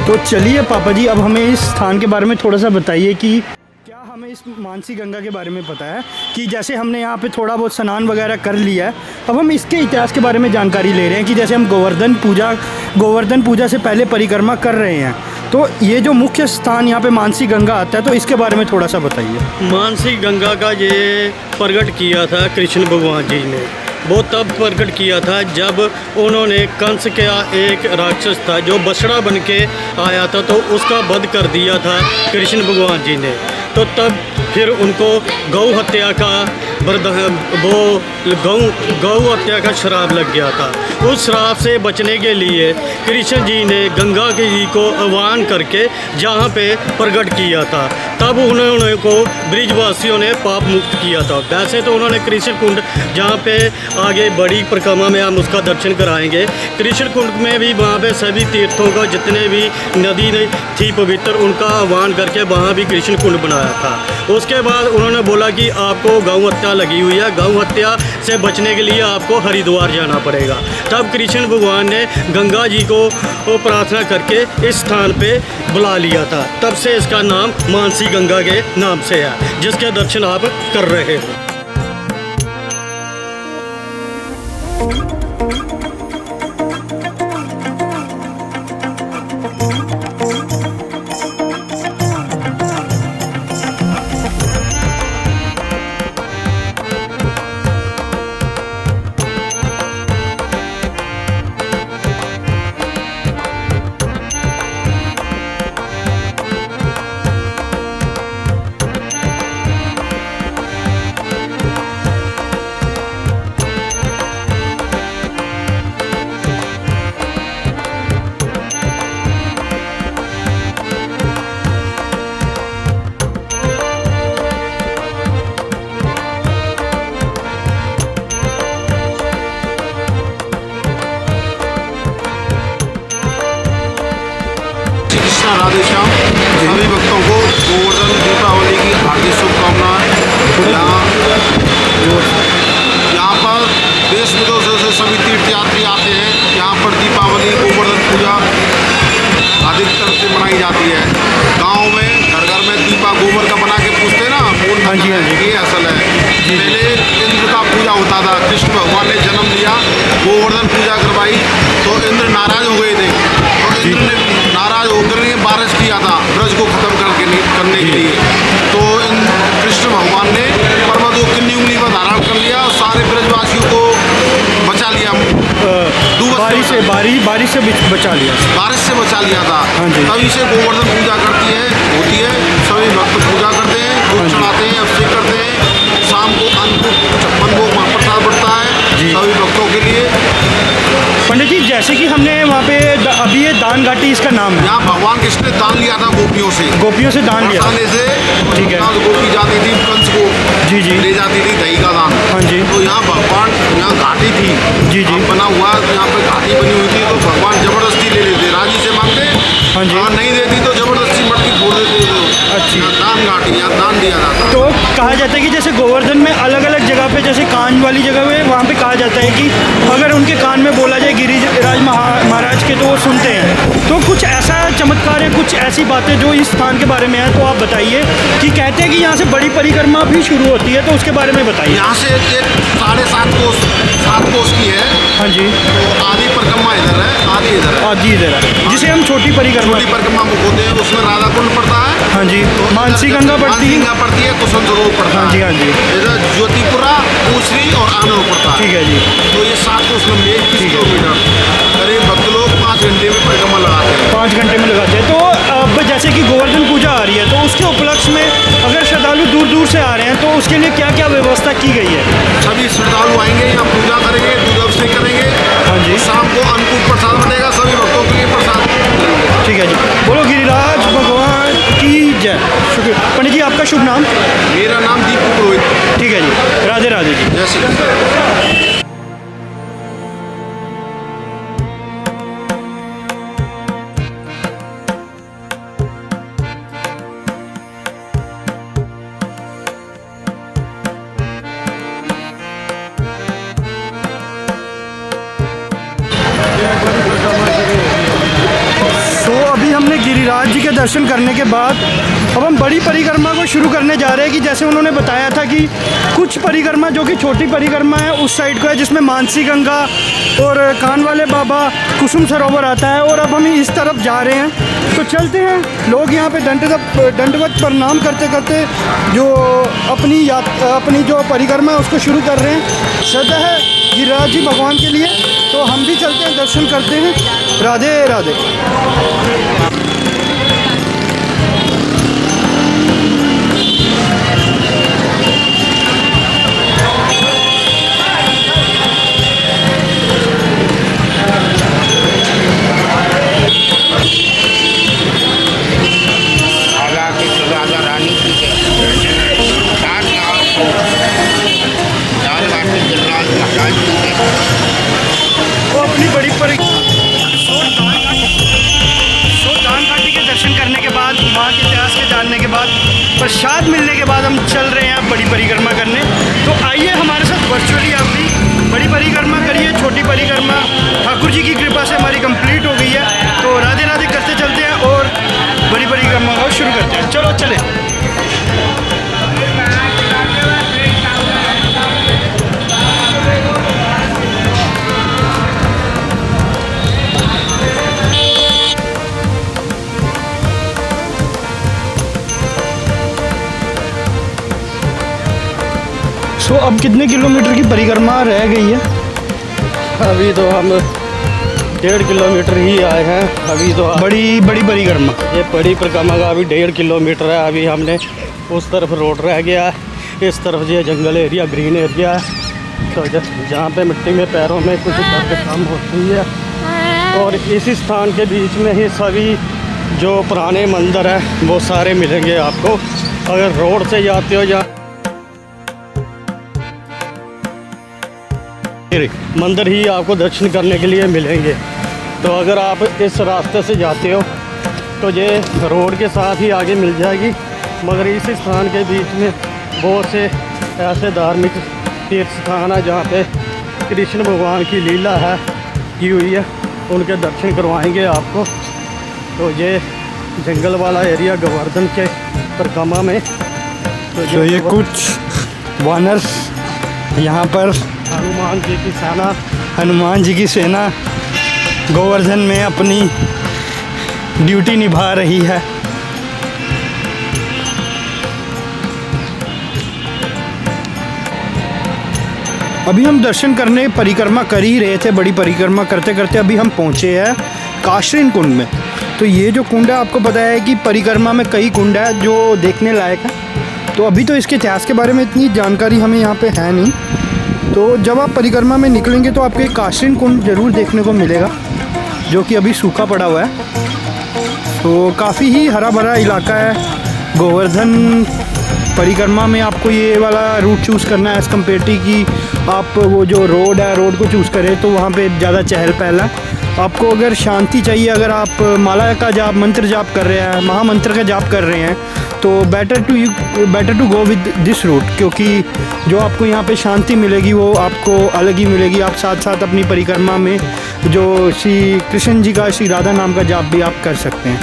तो चलिए पापा जी, अब हमें इस स्थान के बारे में थोड़ा सा बताइए कि क्या हमें इस मानसी गंगा के बारे में पता है कि जैसे हमने यहाँ पे थोड़ा बहुत स्नान वगैरह कर लिया है, अब हम इसके इतिहास के बारे में जानकारी ले रहे हैं कि जैसे हम गोवर्धन पूजा से पहले परिक्रमा कर रहे हैं, तो ये जो मुख्य स्थान यहाँ पे मानसी गंगा आता है, तो इसके बारे में थोड़ा सा बताइए। मानसी गंगा का ये प्रकट किया था कृष्ण भगवान जी ने वो तब प्रकट किया था जब उन्होंने कंस का एक राक्षस था जो बछड़ा बन के आया था, तो उसका वध कर दिया था कृष्ण भगवान जी ने। तो तब फिर उनको गौ हत्या का गौ हत्या का श्राप लग गया था। उस श्राप से बचने के लिए कृष्ण जी ने गंगा जी को आह्वान करके जहाँ पे प्रकट किया था, तब उन्होंने को ब्रिजवासियों ने पाप मुक्त किया था। वैसे तो उन्होंने कृष्ण कुंड, जहाँ पे आगे बड़ी परिक्रमा में हम उसका दर्शन कराएंगे, कृष्ण कुंड में भी वहाँ पे सभी तीर्थों का जितने भी नदी थी पवित्र, उनका आह्वान करके वहाँ भी कृष्ण कुंड बनाया था। उसके बाद उन्होंने बोला कि आपको गौ हत्या लगी हुई है, गौ हत्या से बचने के लिए आपको हरिद्वार जाना पड़ेगा। तब कृष्ण भगवान ने गंगा जी को प्रार्थना करके इस स्थान पे बुला लिया था। तब से इसका नाम मानसी गंगा के नाम से है, जिसके दर्शन आप कर रहे हो। राधे श्याम। सभी भक्तों को गोवर्धन दीपावली की हार्दिक शुभकामनाएं। यहाँ पर देश विदेशों से सभी तीर्थयात्री आते हैं। यहाँ पर दीपावली गोवर्धन पूजा अधिकतर से मनाई जाती है। गांव में घर घर में दीपा गोबर का बना के पूछते हैं ना, हाँ जी, ये असल है। पहले इंद्र का पूजा होता था, कृष्ण भगवान ने जन्म लिया, गोवर्धन पूजा करवाई तो इंद्र नाराज हो गए थे, तो इंद्र ने नाराज होकर बारिश किया था ब्रज को खत्म करने के लिए। तो कृष्ण भगवान ने पर्वत को किन्नी उंगली पर धारण कर लिया और सारे ब्रजवासियों को बचा लिया। बारिश से बचा लिया, बारिश से बचा लिया था। हाँ जी। तभी से गोवर्धन पूजा होती है। सभी भक्त पूजा करते हैं, दूध चढ़ाते हैं, अभिषेक करते हैं। शाम को अन्नकूट 56 भोग महाप्रसाद बढ़ता है सभी भक्तों के लिए। पंडित जी, जैसे कि हमने वहाँ पे अभी ये दान घाटी इसका नाम है, यहाँ भगवान कृष्ण ने दान लिया था गोपियों से दान लिया से। ठीक है। गोपी जाती थी कंस को ले जाती थी दही का दान। हाँ जी। तो यहाँ भगवान, यहाँ घाटी थी बना हुआ, यहाँ पे घाटी बनी हुई थी, तो भगवान जबरदस्ती ले लेते, राजी से मांगते। हाँ जी। नहीं देती तो जबरदस्ती मटकी फोड़ देते। अच्छी दान घाटी, यहाँ दान दिया जाता। तो कहा जाता है कि जैसे गोवर्धन में अलग अलग जगह पे, जैसे कान वाली जगह पे, वहाँ पे कहा जाता है कि अगर उनके कान में बोला जाए गिरिराज महाराज के, तो वो सुनते हैं। तो कुछ ऐसा चमत्कार है, कुछ ऐसी बातें जो इस स्थान के बारे में है, तो आप बताइए। कि कहते हैं कि यहाँ से बड़ी परिक्रमा भी शुरू होती है, तो उसके बारे में बताइए। यहाँ से एक 7.5 कोस की है। हाँ जी। तो आधी परिक्रमा इधर है, आधी इधर है, जिसे हम छोटी परिक्रमा मुख होते हैं। उसमें राधा कुंड पड़ता है। हाँ जी। मानसी गंगा पड़ती है, कुसुम सरोवर पड़ता है। हाँ जी, हाँ जी। इधर ज्योतिपुरा, ऊसरी और आनंद पड़ता है। ठीक है जी। तो ये 7 कोस लंबी है, 30 किलोमीटर। करीब भक्त लोग 5 घंटे में परिक्रमा लगाते हैं। 5 घंटे में लगाते हैं। तो अब जैसे कि गोवर्धन पूजा आ रही है, तो उसके उपलक्ष्य में अगर श्रद्धालु दूर दूर से आ रहे हैं, तो उसके लिए क्या क्या व्यवस्था की गई है? सभी श्रद्धालु आएंगे, यहाँ पूजा करेंगे, दूध अभिषेक करेंगे। हाँ जी। शाम को अन्नकूट प्रसाद बनेगा, सभी भक्तों के लिए प्रसाद। ठीक है जी। बोलो गिरिराज भगवान की जय। शुक्रिया पंडित जी, आपका शुभ नाम? मेरा नाम दीपू पुरोहित। ठीक है जी, राधे राधे जी। जय श्री कृष्ण। अभी हमने गिरिराज जी के दर्शन करने के बाद अब हम बड़ी परिक्रमा को शुरू करने जा रहे हैं। कि जैसे उन्होंने बताया था कि कुछ परिक्रमा जो कि छोटी परिक्रमा है उस साइड को है, जिसमें मानसी गंगा और कान वाले बाबा, कुसुम सरोवर आता है। और अब हम इस तरफ जा रहे हैं तो चलते हैं। लोग यहाँ पे दंडवत प्रणाम करते करते जो अपनी जो परिक्रमा है उसको शुरू कर रहे हैं। श्रद्धा है गिरिराज जी भगवान के लिए, तो हम भी चलते हैं, दर्शन करते हैं। राधे राधे। वो अपनी बड़ी सोदान घाटी के दर्शन करने के बाद, वहाँ के इतिहास के जानने के बाद, प्रसाद मिलने के बाद हम चल रहे हैं बड़ी परिक्रमा करने। तो आइए हमारे साथ वर्चुअली आप भी बड़ी परिक्रमा करिए। छोटी परिक्रमा ठाकुर जी की कृपा से हमारी कंप्लीट हो गई है। तो राधे राधे करते चलते हैं और बड़ी परिक्रमा को शुरू करते हैं। चलो चले। तो अब कितने किलोमीटर की परिक्रमा रह गई है? अभी तो हम 1.5 किलोमीटर ही आए हैं। अभी तो बड़ी परिक्रमा, ये बड़ी परिक्रमा का अभी 1.5 किलोमीटर है। अभी हमने उस तरफ रोड रह गया है, इस तरफ ये जंगल एरिया, ग्रीन एरिया है। तो जहाँ पे मिट्टी में पैरों में कुछ दर्द कम होती है। और इसी स्थान के बीच में ही सभी जो पुराने मंदिर हैं वो सारे मिलेंगे आपको। अगर रोड से जाते हो या मंदिर ही आपको दर्शन करने के लिए मिलेंगे। तो अगर आप इस रास्ते से जाते हो तो ये रोड के साथ ही आगे मिल जाएगी, मगर इस स्थान के बीच में बहुत से ऐसे धार्मिक तीर्थ स्थान है जहाँ पे कृष्ण भगवान की लीला है की हुई है, उनके दर्शन करवाएंगे आपको। तो ये जंगल वाला एरिया गोवर्धन के परिक्रमा में तो ये कुछ वानर यहाँ पर हनुमान जी की सेना गोवर्धन में अपनी ड्यूटी निभा रही है। अभी हम दर्शन करने परिक्रमा कर ही रहे थे। बड़ी परिक्रमा करते करते अभी हम पहुँचे हैं काशऋण कुंड में। तो ये जो कुंड है, आपको पता है कि परिक्रमा में कई कुंड है जो देखने लायक है। तो अभी तो इसके इतिहास के बारे में इतनी जानकारी हमें यहाँ पे है नहीं। तो जब आप परिक्रमा में निकलेंगे तो आपको एक काशऋण कुंड ज़रूर देखने को मिलेगा, जो कि अभी सूखा पड़ा हुआ है। तो काफ़ी ही हरा भरा इलाका है। गोवर्धन परिक्रमा में आपको ये वाला रूट चूज़ करना है एज़ कम्पेरेटिव कि आप वो जो रोड है, रोड को चूज़ करें तो वहाँ पे ज़्यादा चहल पहल है। आपको अगर शांति चाहिए, अगर आप माला का जाप, मंत्र जाप कर रहे हैं, महामंत्र का जाप कर रहे हैं, तो better to go with this route, क्योंकि जो आपको यहाँ पे शांति मिलेगी वो आपको अलग ही मिलेगी। आप साथ साथ अपनी परिक्रमा में जो श्री कृष्ण जी का, श्री राधा नाम का जाप भी आप कर सकते हैं।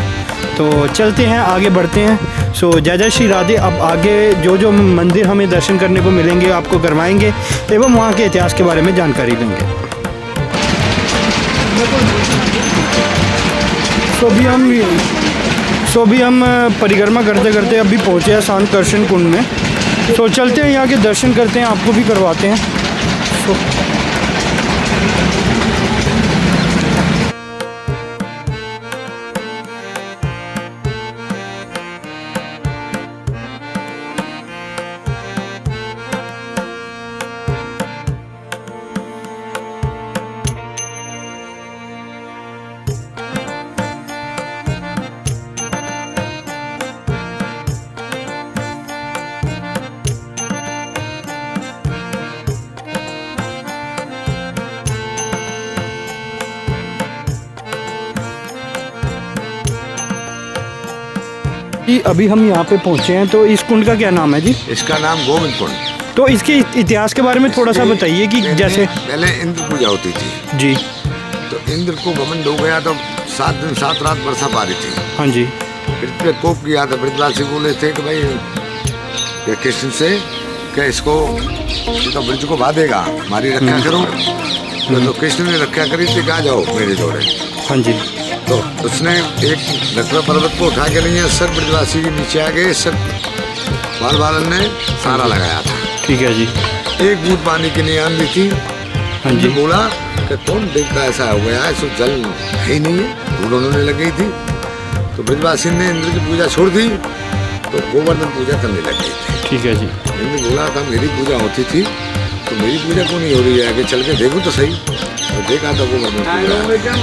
तो चलते हैं, आगे बढ़ते हैं। सो जय जय श्री राधे। अब आगे जो जो मंदिर हमें दर्शन करने को मिलेंगे आपको करवाएंगे एवं वहाँ के इतिहास के बारे में जानकारी देंगे। सो भी हम परिक्रमा करते करते अभी पहुँचे हैं सांतकर्षण कुंड में। तो चलते हैं, यहाँ के दर्शन करते हैं, आपको भी करवाते हैं। अभी हम यहाँ पे पहुँचे हैं। तो इस कुंड का क्या नाम है जी? इसका नाम गोविंद कुंड। तो इसके इतिहास के बारे में थोड़ा सा बताइए कि जैसे पहले इंद्र पूजा होती थी जी। तो इंद्र को घमंड हो गया तो 7 दिन 7 रात वर्षा पा रही थी। हाँ जी। पृथ्वी पे कोप किया था। पृथ्वीराज से बोले थे कि भाई कृष्ण से क्या इसको तो ब्रज को बांधेगा, हमारी रक्षा करो। तो कृष्ण ने रक्षा करी थी, कहा जाओ मेरे जोड़े। हाँ जी। तो उसने एक नटवर पर्वत को उठा के नहीं है, सब ब्रजवासी के नीचे आ गए, सब बाल बालन ने सारा लगाया था। ठीक है जी। एक बूंद पानी की नहीं आन दी थी। हाँ जी। बोला कि कौन देखता ऐसा हो गया है, सो जल है ही नहीं है, धूल उन्होंने लग गई थी। तो ब्रजवासी ने इंद्र की पूजा छोड़ दी, तो गोवर्धन पूजा करने लग गई थी। ठीक है जी। इंद्र बोला था मेरी पूजा होती थी, तो मेरी पूजा क्यों नहीं हो रही है, आगे चल के देखो तो सही। तो देखा था गोवर्धन पूजा।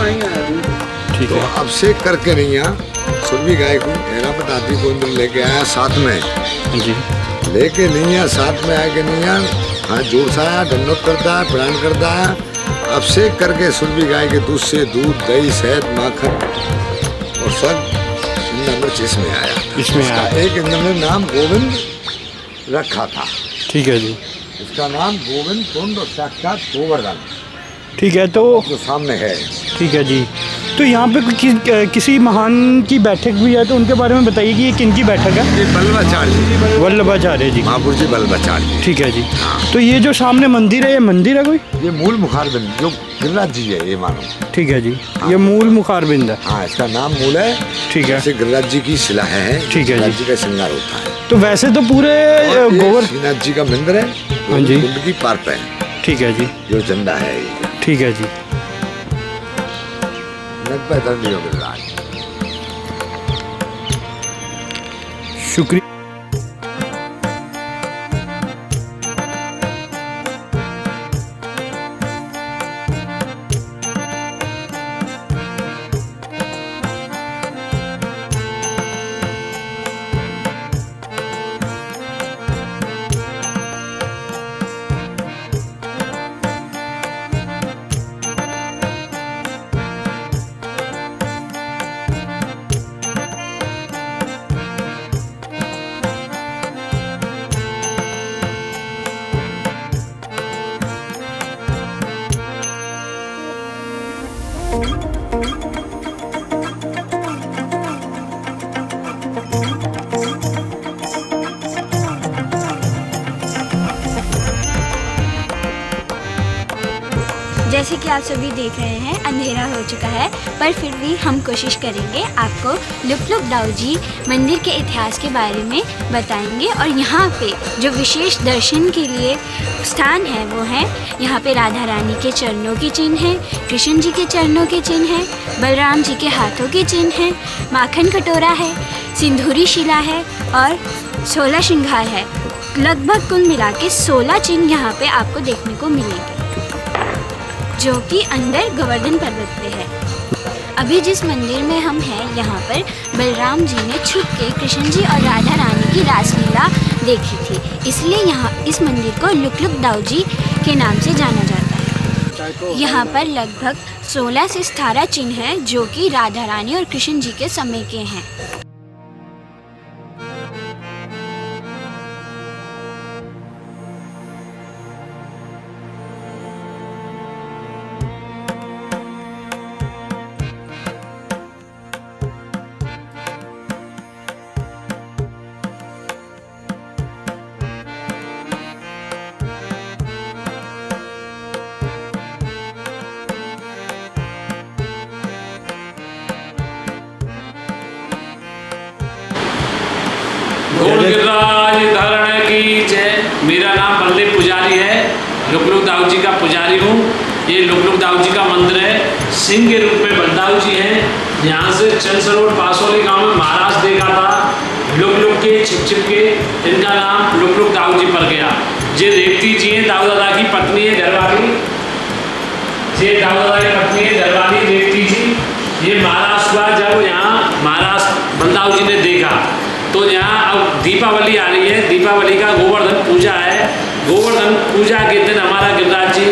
ठीक तो है। अब से करके नहीं आ सुरभि गाय को ऐरावत आदि को इंद्र लेके आया साथ में। जी। लेके नहीं आ साथ में आके नहीं आ, हाँ जोर सा आया, दंडोत करता है, प्रणाम करता है। अब से करके सुरभि गाय के दूध से दूध, दही, शहद, माखन और सब इंद्र इसमें आया। इसमें आया। एक इंद्र ने नाम गोविंद रखा था। ठीक है जी। इसका नाम गोविंद कुंड और साक्षात गोवर्धन। ठीक है। तो जो सामने है। ठीक है जी। तो यहाँ पे किसी महान की बैठक भी है, तो उनके बारे में बताइए कि ये किनकी बैठक है? ये वल्लभाचार्य। वल्लभाचार्य जी। महापुरुष जी वल्लभाचार्य। ठीक है जी। तो ये जो सामने मंदिर है, ये मंदिर है कोई? ये मूल मुखारबिंद जो गिरिराज जी है, ये मानो। ठीक है जी। ये मूल मुखारबिंद है। हाँ, इसका नाम मूल है। ठीक है। जैसे गिरिराज जी की शिला है। ठीक है गिरिराज जी। जी का श्रृंगार होता है। तो वैसे तो पूरे श्रीनाथ जी का मंदिर है। हाँ जी। कुंड की पार पे। ठीक है जी। जो झंडा है ये। ठीक है जी। गिरिराज। शुक्रिया। जैसे कि आप सभी देख रहे हैं, अंधेरा हो चुका है, पर फिर भी हम कोशिश करेंगे आपको लुक दाऊजी मंदिर के इतिहास के बारे में बताएंगे। और यहाँ पे जो विशेष दर्शन के लिए स्थान है वो है, यहाँ पे राधा रानी के चरणों के चिन्ह हैं, कृष्ण जी के चरणों के चिन्ह हैं, बलराम जी के हाथों के चिन्ह हैं, माखन कटोरा है, सिंदूरी शिला है और 16 श्रृंगार है। लगभग कुल मिला के 16 चिन्ह यहाँ पे आपको देखने को मिलेंगे, जो कि अंदर गोवर्धन पर्वत पे है। अभी जिस मंदिर में हम हैं, यहाँ पर बलराम जी ने छुप के कृष्ण जी और राधा रानी की रासलीला देखी थी, इसलिए यहाँ इस मंदिर को लुक दाऊजी के नाम से जाना जाता है। यहाँ पर लगभग 16 से 17 चिन्ह हैं, जो कि राधा रानी और कृष्ण जी के समय के हैं। गोल गिरिराज धरण की जय। मेरा नाम बलदेव पुजारी है, लुक दाऊजी का पुजारी हूँ। ये लुक दाऊजी का मंदिर है। सिंह के रूप में बलदाऊ जी हैं। यहाँ से चंद सरोवर पासोली गांव में महाराज देखा था, लुक के छिप के इनका नाम लुक दाऊजी पड़ गया। ये रेवती जी हैं, दाऊ दादा की पत्नी है घरवाली। ये दाऊ दादा की पत्नी है घरवाली रेवती जी। ये महाराज हुआ जब यहाँ महाराज बलदाऊ जी ने देखा, तो यहाँ अब दीपावली आ रही है, दीपावली का गोवर्धन पूजा है। गोवर्धन पूजा के दिन हमारा गिरिराज जी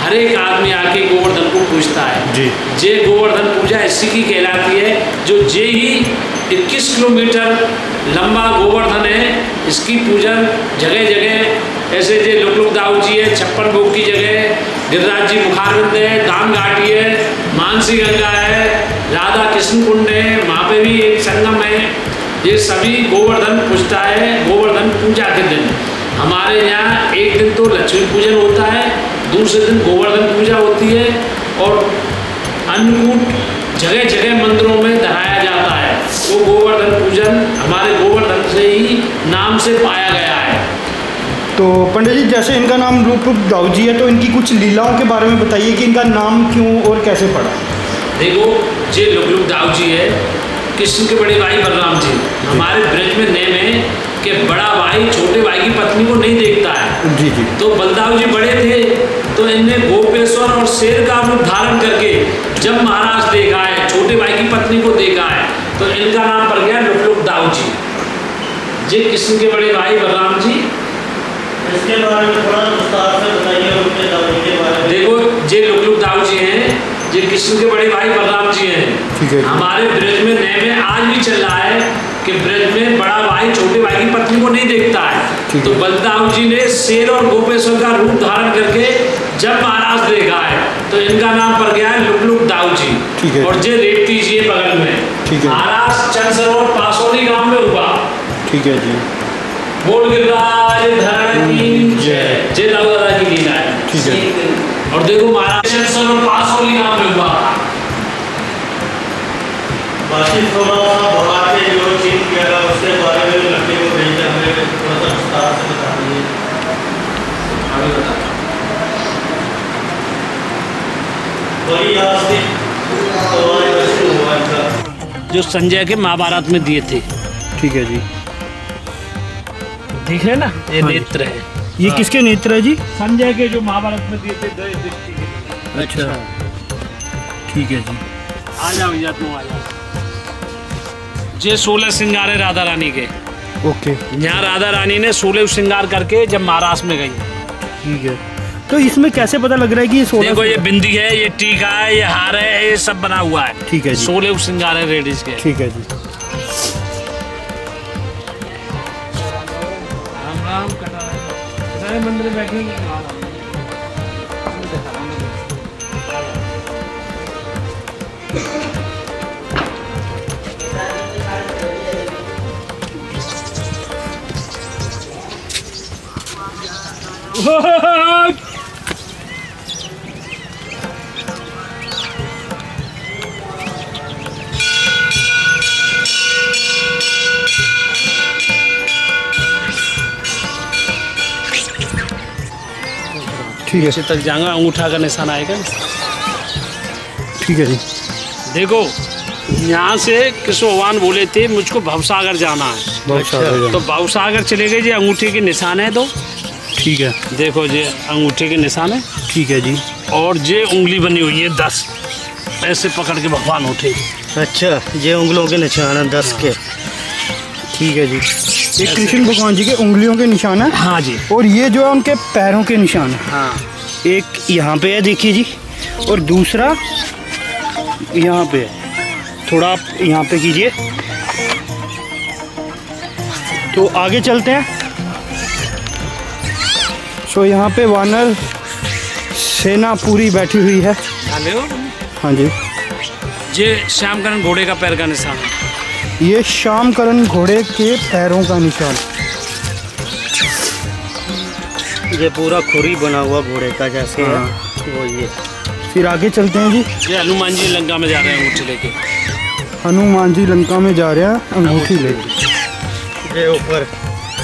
हर एक आदमी आके गोवर्धन को पूजता है जी। जे गोवर्धन पूजा इसी की कहलाती है, जो जे ही 21 किलोमीटर लंबा गोवर्धन है। इसकी पूजन जगह जगह ऐसे जे लुक दाऊ जी है, 56 भोग की जगह, गिरिराज जी मुखारबिंद है, दाम घाटी है, मानसी गंगा है, राधा कृष्ण कुंड है, वहाँ पे भी एक संगम है। ये सभी गोवर्धन पूजता है। गोवर्धन पूजा के दिन हमारे यहाँ एक दिन तो लक्ष्मी पूजन होता है, दूसरे दिन गोवर्धन पूजा होती है और अन्नकूट जगह जगह मंदिरों में धराया जाता है। वो गोवर्धन पूजन हमारे गोवर्धन से ही नाम से पाया गया है। तो पंडित जी, जैसे इनका नाम लुक दाऊजी है, तो इनकी कुछ लीलाओं के बारे में बताइए कि इनका नाम क्यों और कैसे पड़ा। देखो, ये लुक दाऊजी है कृष्ण के बड़े भाई बलराम जी। हमारे ब्रज में नेम है कि बड़ा भाई छोटे भाई की पत्नी को नहीं देखता है। जी जी। तो बलदाऊ जी बड़े थे, तो इनने गोपेश्वर और शेर का रूप धारण करके जब महाराज देखा है, छोटे भाई की पत्नी को देखा है, तो इनका नाम पड़ गया लुक दाऊजी। ये कृष्ण के बड़े भाई बलराम जी। इसके बारे में थोड़ा विस्तार से बताइए, उनके दाऊजी के बारे में। देखो, ये लुक दाऊजी हैं, ये कृष्ण के बड़े भाई बलराम जी हैं। हमारे ब्रज में नेम है, आज भी चल रहा है कि ब्रज में बड़ा भाई छोटे भाई की पत्नी को नहीं देखता है। तो बलदाऊ जी ने शेर और गोपेश्वर का रूप धारण करके जब महाराज देखा है, तो इनका नाम पड़ गया है लुक दाऊ जी। और ये रेती जी बगल में महाराज चंद सरोवर पासोली गांव में हुआ। ठीक है जी। बोल गिरराज धरण की जय। जय दाऊ दादा की लीला है। ठीक है। और देखो, महाराज चंद सरोवर पासोली गांव में हुआ। बाकी थोड़ा सा भगवान के जो चीज किया था उसके बारे में लड़के को भेजकर हमें थोड़ा सा विस्तार से बता दीजिए। बड़ी आज के हुआ इनका जो संजय के महाभारत में दिए थे। ठीक है जी। दिख रहे ना, ये नेत्र है। ये किसके नेत्र है जी? संजय के जो महाभारत में दिए थे दृष्टि के। अच्छा, ठीक है जी। आ जाओ भैया, तुम आ जाओ। ये 16 श्रृंगार है राधा रानी के। ओके। यहाँ राधा रानी ने 16 श्रृंगार करके जब महाराष्ट्र में गई। ठीक है। तो इसमें कैसे पता लग रहा है कि ये 16? देखो, ये बिंदी है, ये टीका है, ये हार है, ये सब बना हुआ है। ठीक है जी। 16 श्रृंगार है लेडीज के। ठीक है जी। राम राम कटा रहे मंदिर में बैठेंगे। ठीक है। नीचे तक जाऊंगा, अंगूठा का निशान आएगा। ठीक है जी। देखो, यहाँ से कृष्ण भगवान बोले थे मुझको भवसागर जाना है। तो भवसागर चले गए जी, अंगूठे के निशान है दो। ठीक है। देखो, ये अंगूठे के निशान है। ठीक है जी। और ये उंगली बनी हुई है 10, ऐसे पकड़ के भगवान उठे। अच्छा, ये उंगलियों के निशान है 10 के। ठीक है जी। ये कृष्ण भगवान जी के उंगलियों के निशान है। हाँ जी। और ये जो है उनके पैरों के निशान है। हाँ। एक यहाँ पे है, देखिए जी, और दूसरा यहाँ पे है। थोड़ा आप यहाँ पे कीजिए, तो आगे चलते हैं। सो यहाँ पे वानर सेना पूरी बैठी हुई है। हाँ जी। ये श्यामकरण घोड़े का पैर का निशान है। ये श्यामकरण घोड़े के पैरों का निशान। ये पूरा खुरी बना हुआ घोड़े का जैसे है, वो ये। फिर आगे चलते हैं जी। ये हनुमान जी लंका में जा रहे हैं अंगूठी लेके। हनुमान जी लंका में जा रहे हैं अंगूठी लेके। ये ऊपर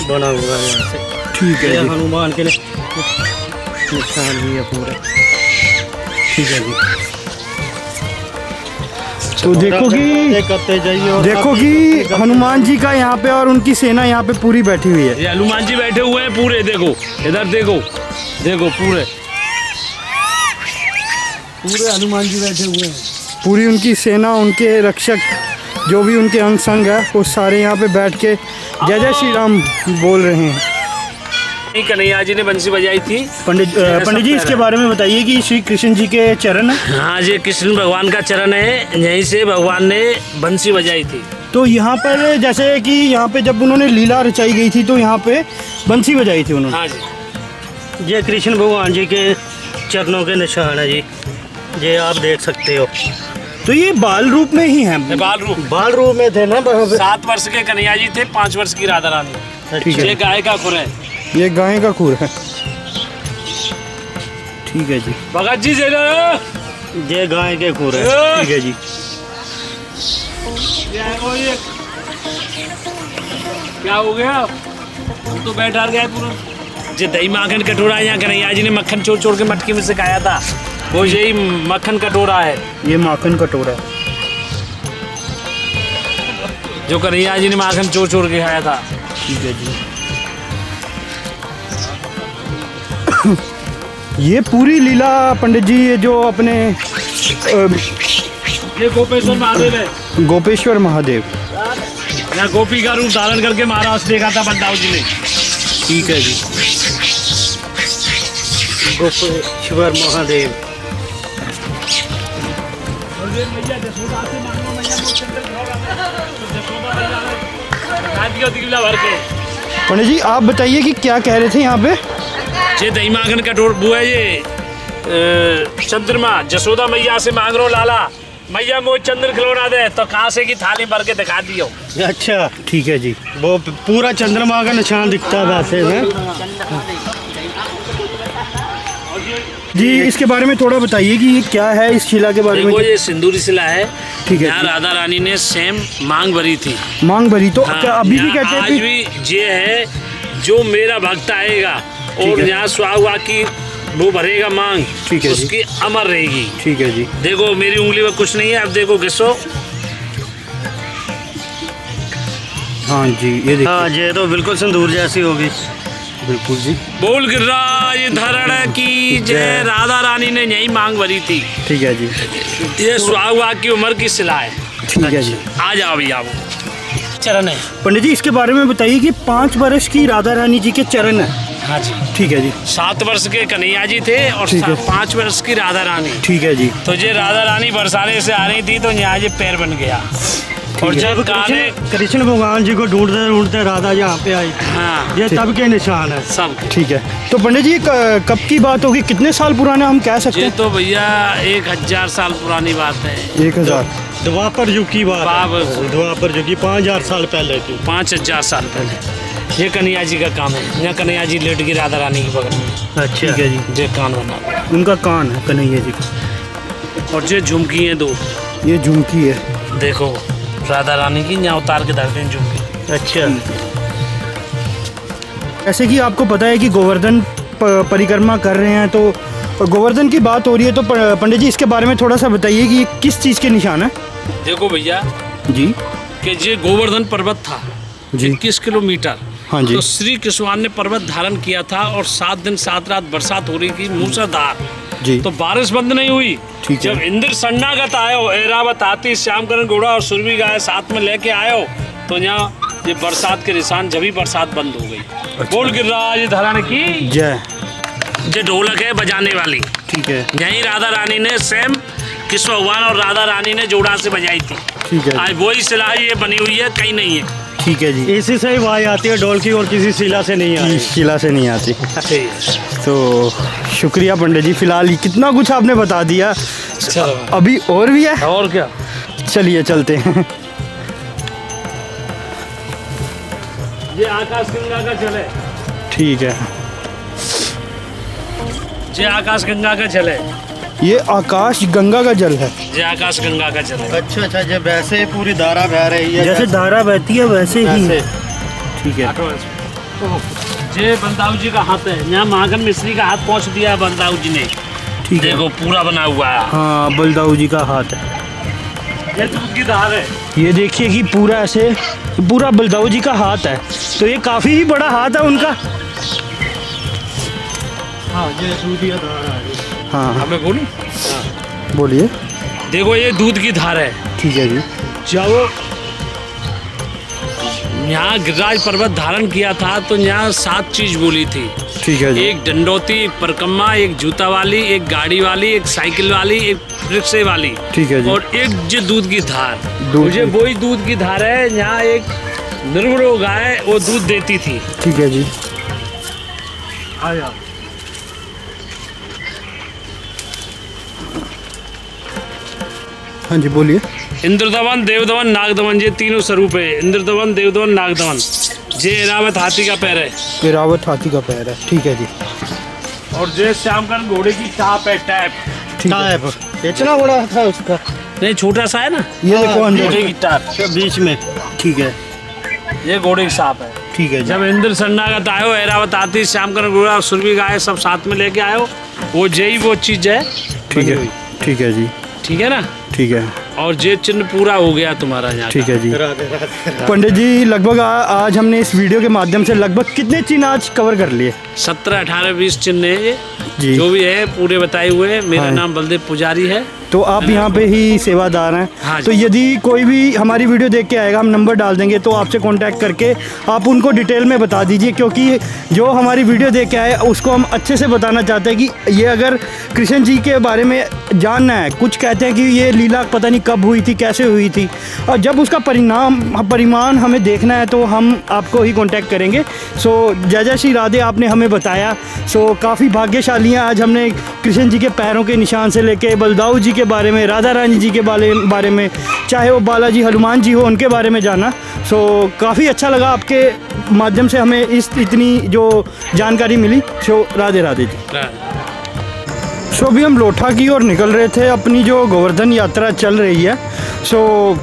बना हुआ है यहाँ से। ठीक है जी। हनुमान के निशान भी है पूरे। ठीक है जी। तो देखो कि हनुमान जी का यहाँ पे और उनकी सेना यहाँ पे पूरी बैठी हुई है। ये हनुमान जी बैठे हुए हैं पूरे। देखो इधर, देखो देखो, पूरे हनुमान जी बैठे हुए हैं। पूरी उनकी सेना, उनके रक्षक, जो भी उनके अंग संग है, वो सारे यहाँ पे बैठ के जय जय श्री राम बोल रहे हैं। कन्हैया जी ने बंसी बजाई थी। पंडित जी, इसके बारे में बताइए कि श्री कृष्ण जी के चरण है। हाँ, ये कृष्ण भगवान का चरण है, यहीं से भगवान ने बंसी बजाई थी। तो यहाँ पर जैसे कि यहाँ पे जब उन्होंने लीला रचाई गई थी, तो यहाँ पे बंसी बजाई थी उन्होंने। हाँ जी। ये कृष्ण भगवान जी के चरणों के निशान है जी, ये आप देख सकते हो। तो ये बाल रूप में ही है? बाल रूप में थे ना। 7 वर्ष के कन्हैया जी थे, 5 वर्ष की राधा रानी। ठीक है। ये गाय का खुर है। ये गाय का खूर है। ठीक है जी। भगत जी, ये गाय के खूर है। ठीक है जी। क्या हो गया? हम तो बैठा गए पूरा। जो दही माखन कटोरा यहाँ कन्हैया जी ने मक्खन चोर चोर के मटकी में से खाया था, वो यही मक्खन कटोरा है। ये माखन कटोरा है जो कन्हैया जी ने माखन चोर चोर के खाया था। ठीक है जी। ये पूरी लीला पंडित जी, ये जो अपने ये गोपेश्वर महादेव है। गोपेश्वर महादेव, यहाँ गोपी का रूप धारण करके महाराज देखा था बलदाऊ जी ने। ठीक है जी। गोपेश्वर महादेव। पंडित जी आप बताइए कि क्या कह रहे थे यहाँ पे? ये दही माखन कटोर वो है, ये चंद्रमा जसोदा मैया से मांग रो लाला, मैया मोह चंद्र खिलौना दे, तो कांसे की थाली भर के दिखा दियो। अच्छा ठीक है जी। वो पूरा चंद्रमा का निशान दिखता है वैसे में जी। इसके बारे में थोड़ा बताइए कि ये क्या है, इस शिला के बारे में। ये सिंदूरी शिला है। ठीक है। यहाँ राधा रानी ने सेम मांग भरी थी। मांग भरी तो हाँ, क्या अभी भी कहते हैं? आज भी ये है, जो मेरा भक्त आएगा और यहाँ सुहागा की वो भरेगा मांग, ठीक है, उसकी अमर रहेगी। ठीक है जी। देखो मेरी उंगली में कुछ नहीं है, अब देखो घिसो। हाँ जी, ये देखिए। हाँ ये तो बिल्कुल सिंदूर जैसी होगी। बिल्कुल जी। बोल गिरिराज धरण की जय। राधा रानी ने यही मांग भरी थी। ठीक है जी। ये सुहागा की उम्र की शिला है। ठीक है जी। आ जाओ भैया, वो चरण है। पंडित जी इसके बारे में बताइए कि 5 वर्ष की राधा रानी जी के चरण है। हाँ जी। ठीक है जी। 7 वर्ष के कन्हैया जी थे और 5 वर्ष की राधा रानी। ठीक है जी। तो ये राधा रानी बरसाने से आ रही थी, तो यहाँ ये पैर बन गया। और जब कृष्ण भगवान जी को ढूंढते ढूंढते राधा यहाँ पे आई। हाँ, ये तब के निशान है सब। ठीक है। तो पंडित जी कब की बात होगी, कितने साल पुराना हम कह सकते ये हैं? तो भैया 1000 साल पुरानी बात है। 1000 द्वापर युग की बात। द्वापर युग की 5000 साल पहले की। 5000 साल पहले। ये कन्हैया जी का काम है। यहाँ कन्हैया जी लेट गई राधा रानी के बगल में। अच्छा। ठीक है जी। ये कान बना, उनका कान है कन्हैया जी का। और ये झुमकी है 2। ये झुमकी है, देखो राधा रानी की, यहाँ उतार के धरते हैं झुमकी। अच्छा। ऐसे कि आपको पता है कि गोवर्धन परिक्रमा कर रहे हैं, तो गोवर्धन की बात हो रही है, तो पंडित जी इसके बारे में थोड़ा सा बताइए कि ये किस चीज़ के निशान है? देखो भैया जी, कि ये गोवर्धन पर्वत था 21 किलोमीटर। हाँ जी। तो श्री कृष्ण ने पर्वत धारण किया था और 7 दिन 7 रात बरसात हो रही थी मूसलाधार जी। तो बारिश बंद नहीं हुई। ठीक है। जब इंद्र शरणागत आयो, ऐरावत हाथी, श्यामकरण घोड़ा और सुरभि गाय साथ में लेके आयो, तो यहाँ ये बरसात के निशान, जब ही बरसात बंद हो गई। अच्छा। बोल गिरिराज धरण की जय। ये ढोलक है बजाने वाली। ठीक है। यही राधा रानी ने सेम कृष्ण भगवान और राधा रानी ने जोड़ा से बजाई थी। ठीक है। आज वही शिला ये बनी हुई है, कहीं नहीं है। ठीक है जी। इसी से ही आवाज आती है ढोल की, और किसी शिला से नहीं आती। शिला से नहीं आती। तो शुक्रिया पंडित जी, फिलहाल कितना कुछ आपने बता दिया। अभी और भी है? और क्या, चलिए चलते हैं। ये आकाश गंगा का जल है। ठीक है। ये आकाश गंगा का जल है। ये आकाश गंगा का जल है। ये आकाश गंगा का जल है। अच्छा अच्छा, जब वैसे पूरी धारा बह रही है, जैसे धारा बहती है वैसे ही। ठीक है। ये बलदाऊ जी का हाथ है। यहाँ माखन मिश्री का हाथ पहुँच दिया बलदाऊ जी ने। ठीक है। देखो पूरा बना हुआ है। हाँ, बलदाऊ जी का हाथ है। ये दूध की धार है। ये देखिए कि पूरा ऐसे, पूरा बलदाऊ जी का हाथ है, तो ये काफी ही बड़ा हाथ है उनका। हाँ, ये दूध की धार है। हाँ, मैं बोलूं? बोलिए। देखो ये दूध की धार है। ठीक है जी। जाओ, यहाँ गिरिराज पर्वत धारण किया था, तो यहाँ 7 चीज बोली थी। ठीक है जी। एक डंडोती, एक परिक्रमा, एक जूता वाली, एक गाड़ी वाली, एक साइकिल वाली, एक रिक्शे वाली। ठीक है जी। और एक जो दूध की धार, मुझे वही दूध की धार है। यहाँ एक निर्भरो गाय वो दूध देती थी। ठीक है जी। आया। हाँ जी बोलिए। इंद्रदमन, देवदमन, नागदमन, ये तीनों स्वरूप है। इंद्रदमन, देवदमन, नागदमन। ये एरावत हाथी का पैर है। एरावत हाथी का पैर है। ठीक है जी। और ये श्यामकरण घोड़े की टाप है। टैप टाप इतना बड़ा था उसका। नहीं छोटा सा है ना, ये देखो अंदर घोड़े की टाप बीच में। ठीक है, ये घोड़े की सांप है। ठीक है। जब इंद्र शरणागत आयो, ऐरावत आती, श्यामकरण गुड़ा और सुरभि गाय सब साथ में लेके आयो, वो जय वो चीज है। ठीक है, ठीक है जी, ठीक है ना। ठीक है। और जे चिन्ह पूरा हो गया तुम्हारा यहाँ। ठीक है जी। पंडित जी लगभग आज हमने इस वीडियो के माध्यम से लगभग कितने चिन्ह आज कवर कर लिए? 17, 18, 20 चिन्ह है ये जी। जो भी है पूरे बताए हुए हैं। मेरा नाम बलदेव पुजारी है। तो आप यहाँ पे ही सेवादार हैं। हाँ तो यदि कोई भी हमारी वीडियो देख के आएगा, हम नंबर डाल देंगे, तो आपसे कांटेक्ट करके आप उनको डिटेल में बता दीजिए, क्योंकि जो हमारी वीडियो देख के आए उसको हम अच्छे से बताना चाहते हैं कि ये अगर कृष्ण जी के बारे में जानना है, कुछ कहते हैं कि ये लीला पता नहीं कब हुई थी, कैसे हुई थी, और जब उसका परिमाण हमें देखना है तो हम आपको ही कांटेक्ट करेंगे। सो जय जय श्री राधे, आपने हमें बताया। सो काफ़ी भाग्यशाली हैं आज। हमने कृष्ण जी के पैरों के निशान से लेके बलदाऊ जी के बारे में, राधा रानी जी के बारे में, चाहे वो बालाजी हनुमान जी हो, उनके बारे में जाना। सो काफ़ी अच्छा लगा आपके माध्यम से हमें इतनी जो जानकारी मिली। सो राधे राधे जी। सो अभी हम लोठा की ओर निकल रहे थे, अपनी जो गोवर्धन यात्रा चल रही है। सो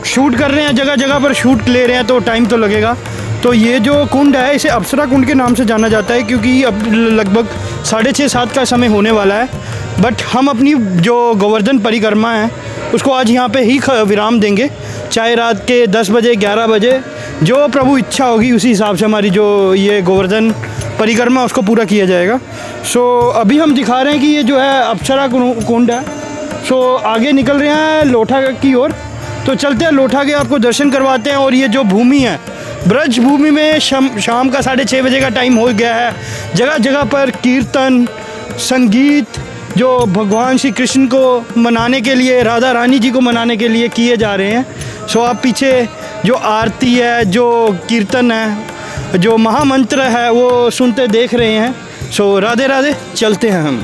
शूट कर रहे हैं, जगह जगह पर शूट ले रहे हैं, तो टाइम तो लगेगा। तो ये जो कुंड है इसे अप्सरा कुंड के नाम से जाना जाता है, क्योंकि अब लगभग 6:30-7 का समय होने वाला है। बट हम अपनी जो गोवर्धन परिक्रमा है उसको आज यहाँ पे ही विराम देंगे, चाहे रात के 10 बजे 11 बजे, जो प्रभु इच्छा होगी उसी हिसाब से हमारी जो ये गोवर्धन परिक्रमा उसको पूरा किया जाएगा। सो अभी हम दिखा रहे हैं कि ये जो है अप्सरा कुंड है। सो आगे निकल रहे हैं लोठा की ओर, तो चलते हैं लोठा के, आपको दर्शन करवाते हैं। और ये जो भूमि है, ब्रज भूमि में शाम का 6:30 बजे का टाइम हो गया है। जगह जगह पर कीर्तन, संगीत जो भगवान श्री कृष्ण को मनाने के लिए, राधा रानी जी को मनाने के लिए किए जा रहे हैं। सो आप पीछे जो आरती है, जो कीर्तन है, जो महामंत्र है, वो सुनते देख रहे हैं। सो राधे राधे, चलते हैं हम।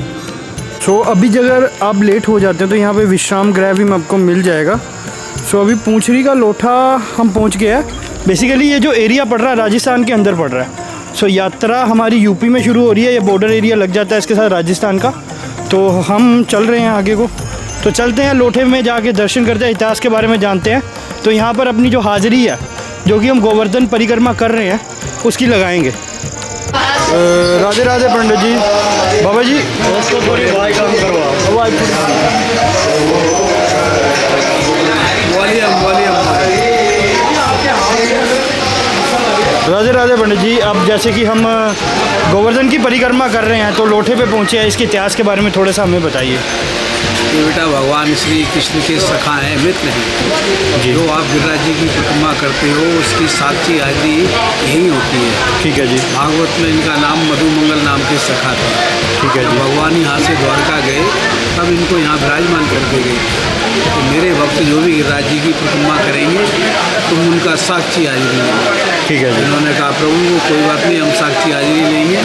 सो अभी अगर आप लेट हो जाते हैं तो यहाँ पे विश्राम गृह भी आपको मिल जाएगा। सो अभी पूंछरी का लोठा हम पहुँच गया है। बेसिकली ये जो एरिया पड़ रहा है राजस्थान के अंदर पड़ रहा है। सो यात्रा हमारी यूपी में शुरू हो रही है, ये बॉर्डर एरिया लग जाता है इसके साथ राजस्थान का। तो हम चल रहे हैं आगे को, तो चलते हैं लोठे में जाके दर्शन करते हैं, इतिहास के बारे में जानते हैं। तो यहाँ पर अपनी जो हाज़िरी है, जो कि हम गोवर्धन परिक्रमा कर रहे हैं, उसकी लगाएंगे। राधे राधे पंडित जी। बाबा जी उसको थोड़ी भाई काम करवाओ। राधे राधे पंडित जी। अब जैसे कि हम गोवर्धन की परिक्रमा कर रहे हैं, तो लोठे पे पहुँचे हैं, इसके इतिहास के बारे में थोड़ा सा हमें बताइए। तो बेटा भगवान श्री कृष्ण के सखा हैं, मित्र हैं। जो आप गिरिराज जी की परिक्रमा करते हो उसकी साक्षी आदि यही होती है। ठीक है जी। भागवत में इनका नाम मधुमंगल नाम के सखा था। ठीक है जी। भगवान यहाँ से द्वारका गए, तब इनको यहाँ विराजमान करके गए। तो मेरे भक्त जो भी गिरिराज जी की परिक्रमा करेंगे तुम उनका साक्षी हाजिरी लेंगे। ठीक है जी। उन्होंने कहा प्रभु कोई बात नहीं, हम साक्षी हाजिरी लेंगे।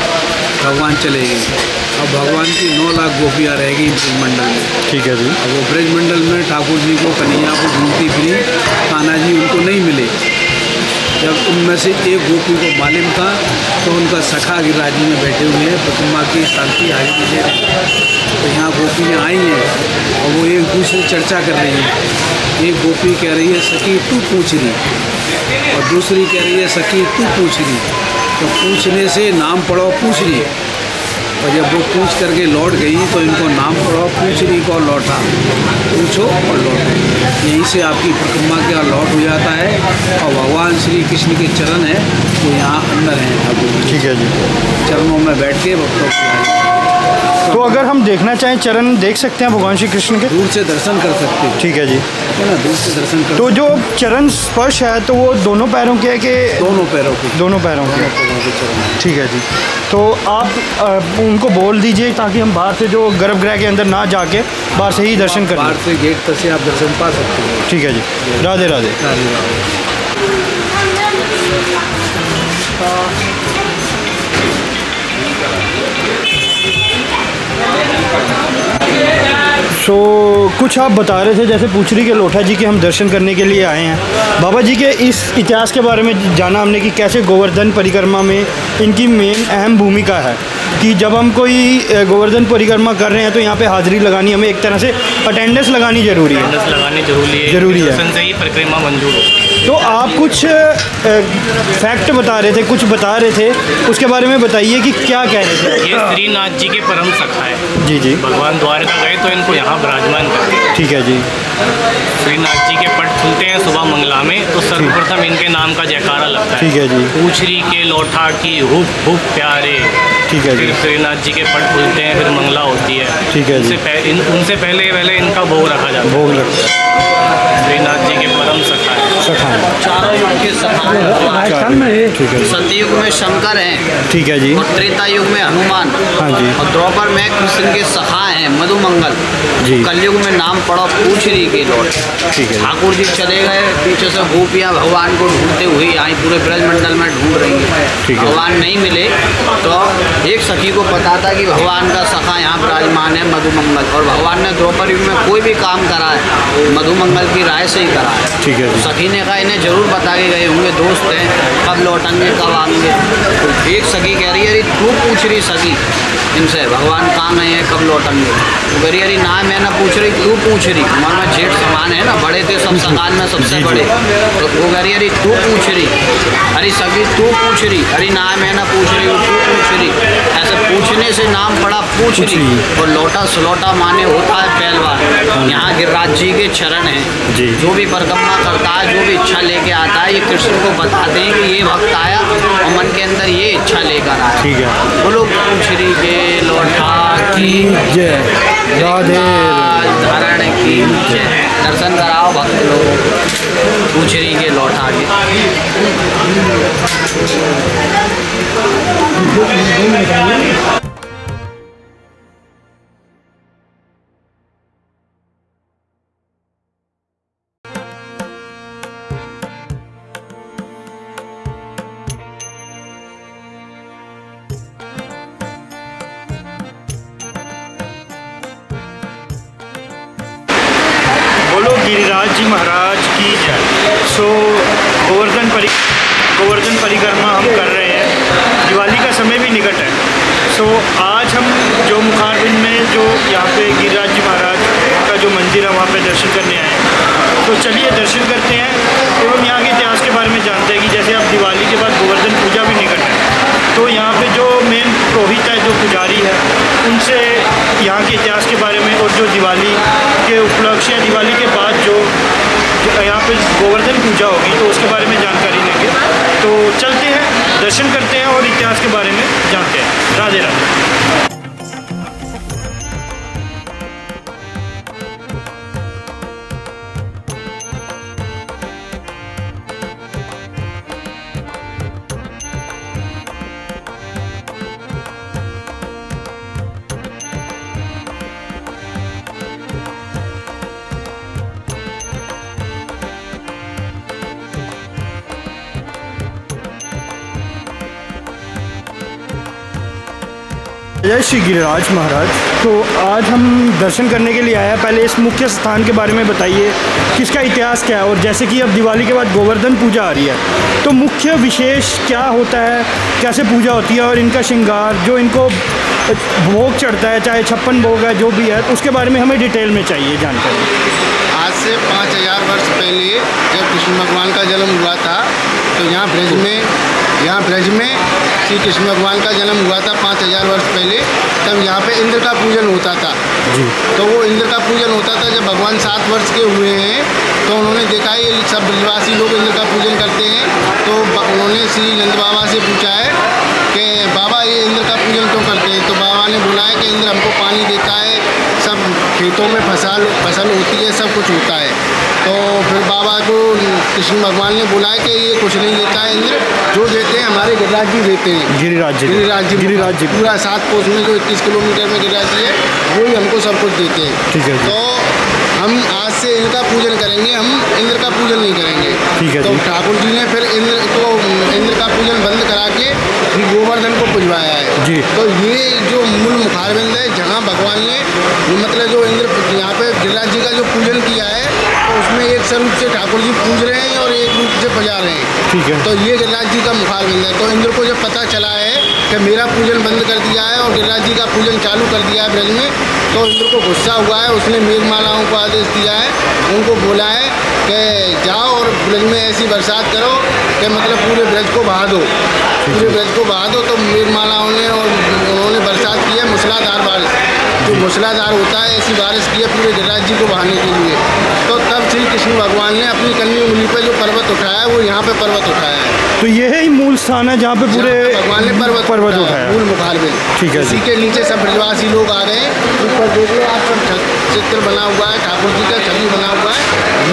भगवान चले गए। अब भगवान की 9 लाख गोपियाँ रह गई ब्रजमंडल में। ठीक है जी। अब वो ब्रजमंडल में ठाकुर जी को, कन्हैया को ढूंढती फिरी, कान्हा जी उनको नहीं मिले। जब उनमें से एक गोपी को मालूम था तो उनका सखा गिरिराज जी में बैठे हुए हैं, प्रतिमा की शांति हाजिरी ले रहे हैं। तो यहाँ गोपियाँ आई हैं और वो एक दूसरे चर्चा कर रही हैं। एक गोपी कह रही है सखी तू पूछ रही, और दूसरी कह रही है सखी तू पूछ रही। तो पूछने से नाम पढ़ो पूछ रही, और जब वो पूछ करके लौट गई तो इनको नाम पढ़ो पूछ रही को लौटा, पूछो और लौटो। यहीं से आपकी परिक्रमा का लौट हो जाता है। और भगवान श्री कृष्ण के चरण है वो यहाँ अंदर हैं ठाकुर। ठीक है जी। चरणों में बैठ के भक्तों को, तो अगर हम देखना चाहें चरण देख सकते हैं भगवान श्री कृष्ण के? दूर से दर्शन कर सकते हैं। ठीक है जी। है ना, दूर से दर्शन कर। तो जो चरण स्पर्श है तो वो दोनों पैरों के है कि? दोनों पैरों के। दोनों पैरों के चरण। ठीक है जी। तो आप उनको बोल दीजिए ताकि हम बाहर से जो गर्भगृह के अंदर ना जाके बाहर से ही दर्शन करें। बाहर से गेट तक से आप दर्शन पा सकते हैं। ठीक है जी। राधे राधे। राधे राधे। सो कुछ आप बता रहे थे, जैसे पूछरी के लोठा जी के हम दर्शन करने के लिए आए हैं। बाबा जी के इस इतिहास के बारे में जाना हमने कि कैसे गोवर्धन परिक्रमा में इनकी मेन अहम भूमिका है। कि जब हम कोई गोवर्धन परिक्रमा कर रहे हैं तो यहाँ पे हाजिरी लगानी, हमें एक तरह से अटेंडेंस लगानी ज़रूरी है। अटेंडेंस लगानी ज़रूरी है। से ही परिक्रमा मंजूर होती है। तो आप कुछ फैक्ट बता रहे थे, कुछ बता रहे थे, उसके बारे में बताइए कि क्या कह रहे थे। ये श्रीनाथ जी के परम सखा है। जी जी। भगवान द्वारका गए तो इनको यहाँ विराजमान करते हैं। ठीक है जी। श्रीनाथ जी के पट खुलते हैं सुबह मंगला में, तो सर्वप्रथम इनके नाम का जयकारा लगता है। ठीक है जी। पूछरी के लौठा की हुप हुप प्यारे। ठीक है जी। फिर श्रीनाथ जी के पट खुलते हैं, फिर मंगला होती है। ठीक है जी। उनसे पहले इनका भोग रखा जाता है। भोग लगता है। श्रीनाथ जी के परम सखा है। चारों युग के सखा हैं। ठीक है। सतयुग में शंकर हैं। ठीक है जी। और त्रेता युग में हनुमान। हाँ जी। और द्वापर में कृष्ण के सखा हैं मधुमंगल जी। कलयुग में नाम पड़ा पूछरी के लौट। ठीक है। ठाकुर जी चले गए, पीछे से गोपियाँ भगवान को ढूंढते हुए आई, पूरे ब्रजमंडल में ढूंढ रही है। ठीक है। भगवान नहीं मिले तो एक सखी को पता था कि भगवान का सखा यहाँ विराजमान है मधुमंगल, और भगवान ने द्रौपदी युग में कोई भी काम करा है मधुमंगल की राय से ही करा है। ठीक है। सखी ने कहा इन्हें जरूर बता के गए होंगे, दोस्त हैं, कब लौटेंगे कब आएंगे। तो एक सखी कह रही है अरे तू पूछ रही सखी इनसे भगवान कहाँ गए हैं कब लौटेंगे। तो कह रही अरे ना मैं ना पूछ रही, तू पूछ रही, हमारे में जेठ समान है ना, बड़े थे सब सकाल में सबसे बड़े। तो वो कह रही अरे तू पूछ रही, अरे सखी तू पूछ रही, अरे ना मैं ना पूछ रही हूँ तू पूछ रही। ऐसे पूछने से नाम पड़ा पूछ रही। और लौटा सुलौटा माने होता है पहलवान। यहाँ गिरिराज जी के चरण हैं। जो भी परिक्रमा करता है, जो भी इच्छा लेके आता है, ये कृष्ण को बताते हैं कि ये भक्त आया और मन के अंदर ये इच्छा लेकर आया। ठीक है। बोलो पूछरी के लौटा की जय, राधे धारण की जय। दर्शन कराओ भक्त लोग पूछरी के लौटा के। बोलो गिरिराज जी महाराज की जय। सो गोवर्धन परिक्रमा हम कर रहे हैं, दिवाली का समय भी निकट है। सो आज हम जो मुखारबिंद में जो यहाँ पे गिरिराज जी महाराज का जो मंदिर है वहाँ पे दर्शन करने आए हैं। तो चलिए दर्शन करते हैं एवं यहाँ के इतिहास के बारे में जानते हैं कि जैसे अब दिवाली के बाद गोवर्धन पूजा भी निकट है, तो यहाँ पे जो मेन पुरोहित है, जो पुजारी है, उनसे यहाँ के इतिहास के बारे में और जो दिवाली के उपलक्ष्य या दिवाली के बाद जो यहाँ पे गोवर्धन पूजा होगी तो उसके बारे में जानकारी लेंगे। तो चलते हैं, दर्शन करते हैं और इतिहास के बारे में जानते हैं। राधे राधे। जय श्री गिरिराज महाराज। तो आज हम दर्शन करने के लिए आए हैं। पहले इस मुख्य स्थान के बारे में बताइए कि इसका इतिहास क्या है, और जैसे कि अब दिवाली के बाद गोवर्धन पूजा आ रही है तो मुख्य विशेष क्या होता है, कैसे पूजा होती है, और इनका श्रृंगार जो इनको भोग चढ़ता है, चाहे 56 भोग है जो भी है, तो उसके बारे में हमें डिटेल में चाहिए जानकारी। आज से 5000 वर्ष पहले जब कृष्ण भगवान का जन्म हुआ था तो यहाँ ब्रज में श्री कृष्ण भगवान का जन्म हुआ था 5000 वर्ष पहले। तब यहाँ पे इंद्र का पूजन होता था जी। तो वो इंद्र का पूजन होता था। जब भगवान 7 वर्ष के हुए हैं तो उन्होंने देखा ये सब ब्रजवासी लोग इंद्र का पूजन करते हैं। तो उन्होंने श्री नंद बाबा से पूछा है कि बाबा ये इंद्र का पूजन क्यों करते हैं। तो बाबा ने बुलाया कि इंद्र हमको पानी देता है, सब खेतों में फसल होती है, सब कुछ होता है। तो फिर बाबा को कृष्ण भगवान ने बुलाया कि ये कुछ नहीं देता है इंद्र, जो देते हैं हमारे गिरिराज जी देते हैं। गिरिराज जी पूरा 7 कोस में जो 21 किलोमीटर में गिरिराज जी है वही हमको सब कुछ देते हैं। ठीक है। तो हम आज से इनका पूजन करेंगे, हम इंद्र का पूजन नहीं करेंगे। ठीक है। तो ठाकुर जी ने फिर इंद्र का पूजन बंद करा के श्री गोवर्धन को पुजवाया है जी। तो ये जो मूल मुखारबिंद है जहाँ भगवान ने मतलब जो इंद्र यहाँ पे गिरिराज जी का जो पूजन किया है तो उसमें एक स्वरूप से ठाकुर जी पूज रहे हैं और एक रूप से बजा रहे हैं। ठीक है। तो ये गिरिराज जी का मुखारबिंद है। तो इंद्र को जब पता चला है कि मेरा पूजन बंद कर दिया है और गिरिराज जी का पूजन चालू कर दिया है ब्रज में, तो इंद्र को गुस्सा हुआ है। उसने मेघमालाओं को आदेश दिया है, उनको बोला है कि जाओ और ब्रज में ऐसी बरसात करो कि मतलब पूरे ब्रज को बहा दो, पूरे ब्रज को बहा दो। तो मेघमालाओं ने और उन्होंने बरसात की है मूसलाधार बारिश, जो मूसलाधार होता है ऐसी बारिश की है पूरे गिरिराज जी को बहाने के लिए। तो तब श्री कृष्ण भगवान ने अपनी कन्या उंगली पर जो पर्वत उठाया वो यहाँ पे पर्वत उठाया है। तो यह ही मूल स्थान है जहाँ पे पूरे भगवान ने पर्वत उठाया मूल मुखार में। ठीक है। इसी के नीचे सब ब्रजवासी लोग आ गए। ऊपर देखिए आप सब चित्र बना हुआ है, ठाकुर जी का छवि बना हुआ है,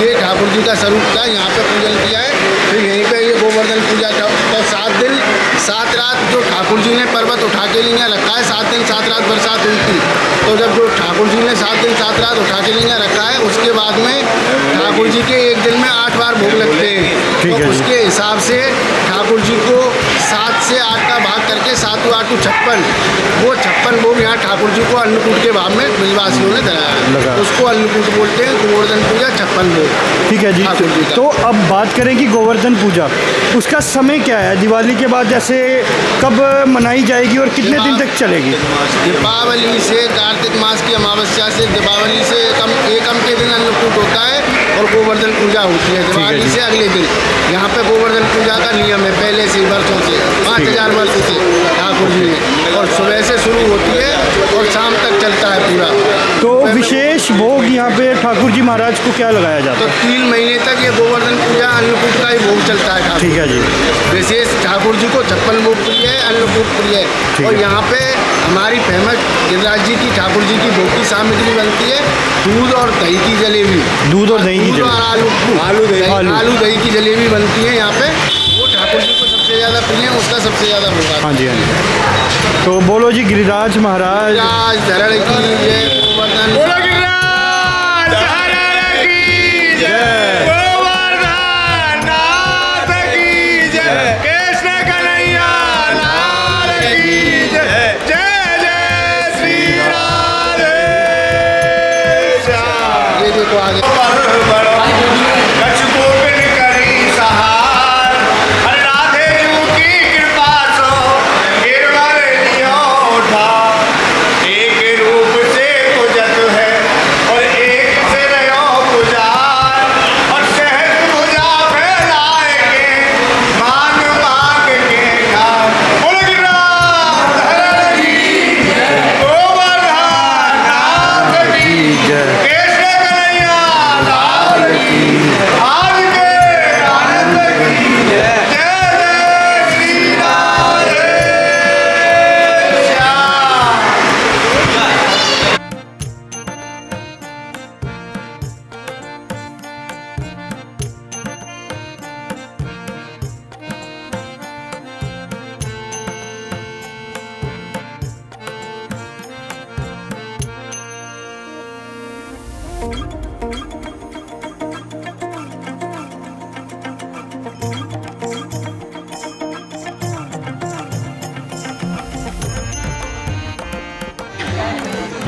ये ठाकुर जी का स्वरूप था। यहाँ पे पूजन किया है। फिर यहीं पे ये गोवर्धन पूजा था। तो 7 दिन 7 रात जो ठाकुर जी ने पर्वत उठा के लिंगा रखा है, 7 दिन 7 रात बरसात हुई थी। तो जब जो ठाकुर जी ने 7 दिन 7 रात उठा के लिंगा रखा है, उसके बाद में ठाकुर जी के एक दिन में 8 बार भोग लगते हैं। तो उसके हिसाब से ठाकुर जी को 7 से 8 का भाग करके 7 8 56, वो 56 भोग यहाँ ठाकुर जी को अन्नकूट के भाव में ब्रजवासियों ने धराया है। उसको अन्नकूट बोलते हैं। गोवर्धन पूजा 56 भोग। ठीक है जी। तो अब बात करें कि गोवर्धन पूजा उसका समय क्या है? दिवाली के बाद जैसे कब मनाई जाएगी और कितने दिन तक चलेगी? दीपावली से कार्तिक मास की अमावस्या से दीपावली से एकम के दिन अन्नकूट होता है और गोवर्धन पूजा होती है दिवाली से अगले दिन। यहाँ पे गोवर्धन पूजा का नियम है पहले से वर्षों से, 5000 वर्षों से ठाकुर जी ने, और सुबह से शुरू होती है और शाम तक चलता है पूरा। तो विशेष भोग यहाँ पे ठाकुर जी महाराज को क्या लगाया जाता है? तो 3 महीने तक ये गोवर्धन पूजा अन्नकूट का ही भोग चलता है। ठीक है जी। विशेष ठाकुर जी को 56 भोग प्रिय है, अन्नकूट प्रिय है। और यहाँ पे हमारी फेमस गिरिराज जी की ठाकुर जी की भोग की सामग्री बनती है दूध और दही की जलेबी। दूध और दही की जलेबी, आलू दही की जलेबी बनती है यहाँ पे। वो ठाकुर जी को सबसे ज़्यादा प्रिय है, उसका सबसे ज़्यादा भोग आता है। हाँ जी, हाँ जी। तो बोलो जी गिरिराज महाराज धरण की जय, गोवर्धन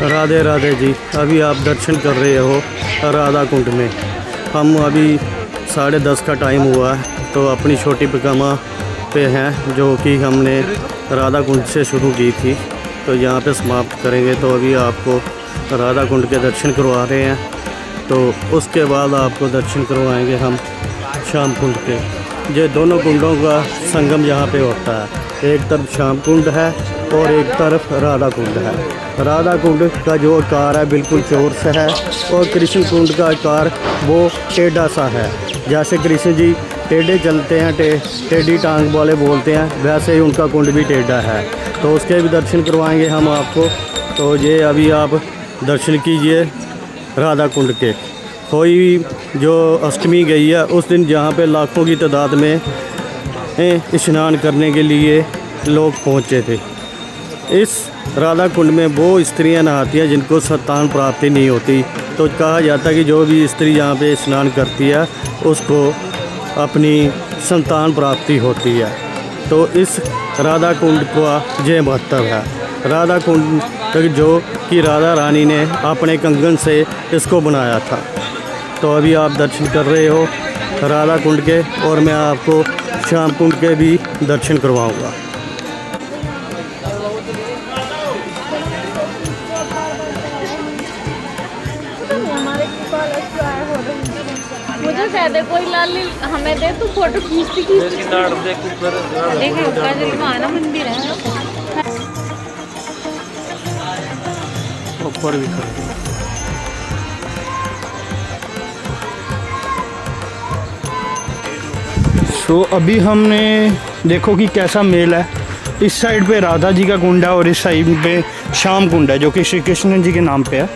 राधे राधे जी। अभी आप दर्शन कर रहे हो राधा कुंड में। हम अभी 10:30 का टाइम हुआ है, तो अपनी छोटी परिक्रमा पे हैं जो कि हमने राधा कुंड से शुरू की थी, तो यहाँ पे समाप्त करेंगे। तो अभी आपको राधा कुंड के दर्शन करवा रहे हैं, तो उसके बाद आपको दर्शन करवाएंगे हम श्याम कुंड के। ये दोनों कुंडों का संगम यहाँ पे होता है। एक तरफ श्याम कुंड है और एक तरफ राधा कुंड है। राधा कुंड का जो आकार है बिल्कुल चौरस है और कृष्ण कुंड का आकार वो टेढ़ा सा है। जैसे कृष्ण जी टेढ़े चलते हैं, टेढ़ी टांग वाले बोलते हैं, वैसे ही उनका कुंड भी टेढ़ा है। तो उसके भी दर्शन करवाएंगे हम आपको। तो ये अभी आप दर्शन कीजिए राधा कुंड के। कोई जो अष्टमी गई है उस दिन जहाँ पे लाखों की तादाद में स्नान करने के लिए लोग पहुँचे थे। इस राधा कुंड में वो स्त्रियां नहाती हैं जिनको संतान प्राप्ति नहीं होती। तो कहा जाता है कि जो भी स्त्री यहाँ पे स्नान करती है उसको अपनी संतान प्राप्ति होती है। तो इस राधा कुंड का ये महत्व है। राधा कुंड तक जो कि राधा रानी ने अपने कंगन से इसको बनाया था। तो अभी आप दर्शन कर रहे हो राधा कुंड के, और मैं आपको श्याम कुंड के भी दर्शन करवाऊँगा। वाली हमें दे, तू फोटो खींचती देखिए माना मंदिर है ऊपर भी खड़े। तो अभी हमने देखो कि कैसा मेल है। इस साइड पे राधा जी का कुंड है और इस साइड पे श्याम कुंड है जो कि श्री कृष्ण जी के नाम पे है।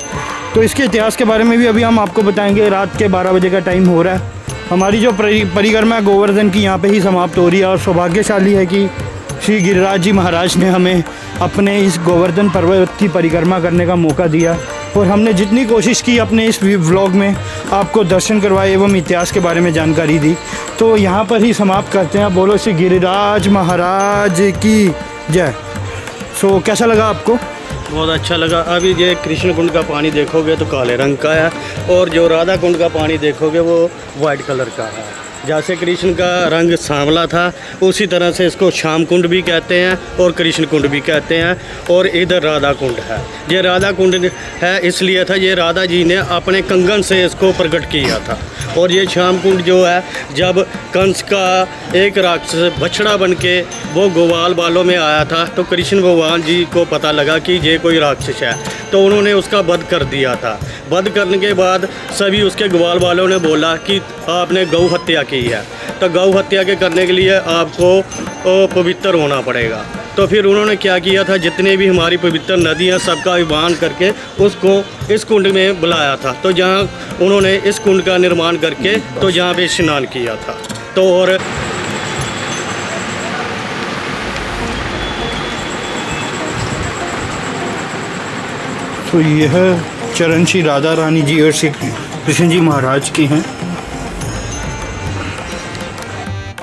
तो इसके इतिहास के बारे में भी अभी हम आपको बताएंगे। रात के 12 बजे का टाइम हो रहा है। हमारी जो परिक्रमा है गोवर्धन की यहाँ पे ही समाप्त हो रही है और सौभाग्यशाली है कि श्री गिरिराज जी महाराज ने हमें अपने इस गोवर्धन पर्वत की परिक्रमा करने का मौका दिया और हमने जितनी कोशिश की अपने इस व्लॉग में आपको दर्शन करवाए एवं इतिहास के बारे में जानकारी दी। तो यहाँ पर ही समाप्त करते हैं। बोलो श्री गिरिराज महाराज की जय। सो कैसा लगा आपको? बहुत अच्छा लगा। अभी ये कृष्ण कुंड का पानी देखोगे तो काले रंग का है और जो राधा कुंड का पानी देखोगे वो वाइट कलर का है। जैसे कृष्ण का रंग सांवला था उसी तरह से इसको श्याम कुंड भी कहते हैं और कृष्ण कुंड भी कहते हैं। और इधर राधा कुंड है। ये राधा कुंड है इसलिए था ये राधा जी ने अपने कंगन से इसको प्रकट किया था। और ये श्याम कुंड जो है जब कंस का एक राक्षस बछड़ा बन के वो ग्वाल बालों में आया था तो कृष्ण भगवान जी को पता लगा कि ये कोई राक्षस है तो उन्होंने उसका वध कर दिया था। वध करने के बाद सभी उसके ग्वाल वालों ने बोला कि आपने गौ हत्या की है तो गौ हत्या के करने के लिए आपको पवित्र होना पड़ेगा। तो फिर उन्होंने क्या किया था जितने भी हमारी पवित्र नदियाँ सबका विवाह करके उसको इस कुंड में बुलाया था। तो जहाँ उन्होंने इस कुंड का निर्माण करके तो जहाँ पे स्नान किया था। तो और तो यह चरण श्री राधा रानी जी और श्री कृष्ण जी महाराज की हैं।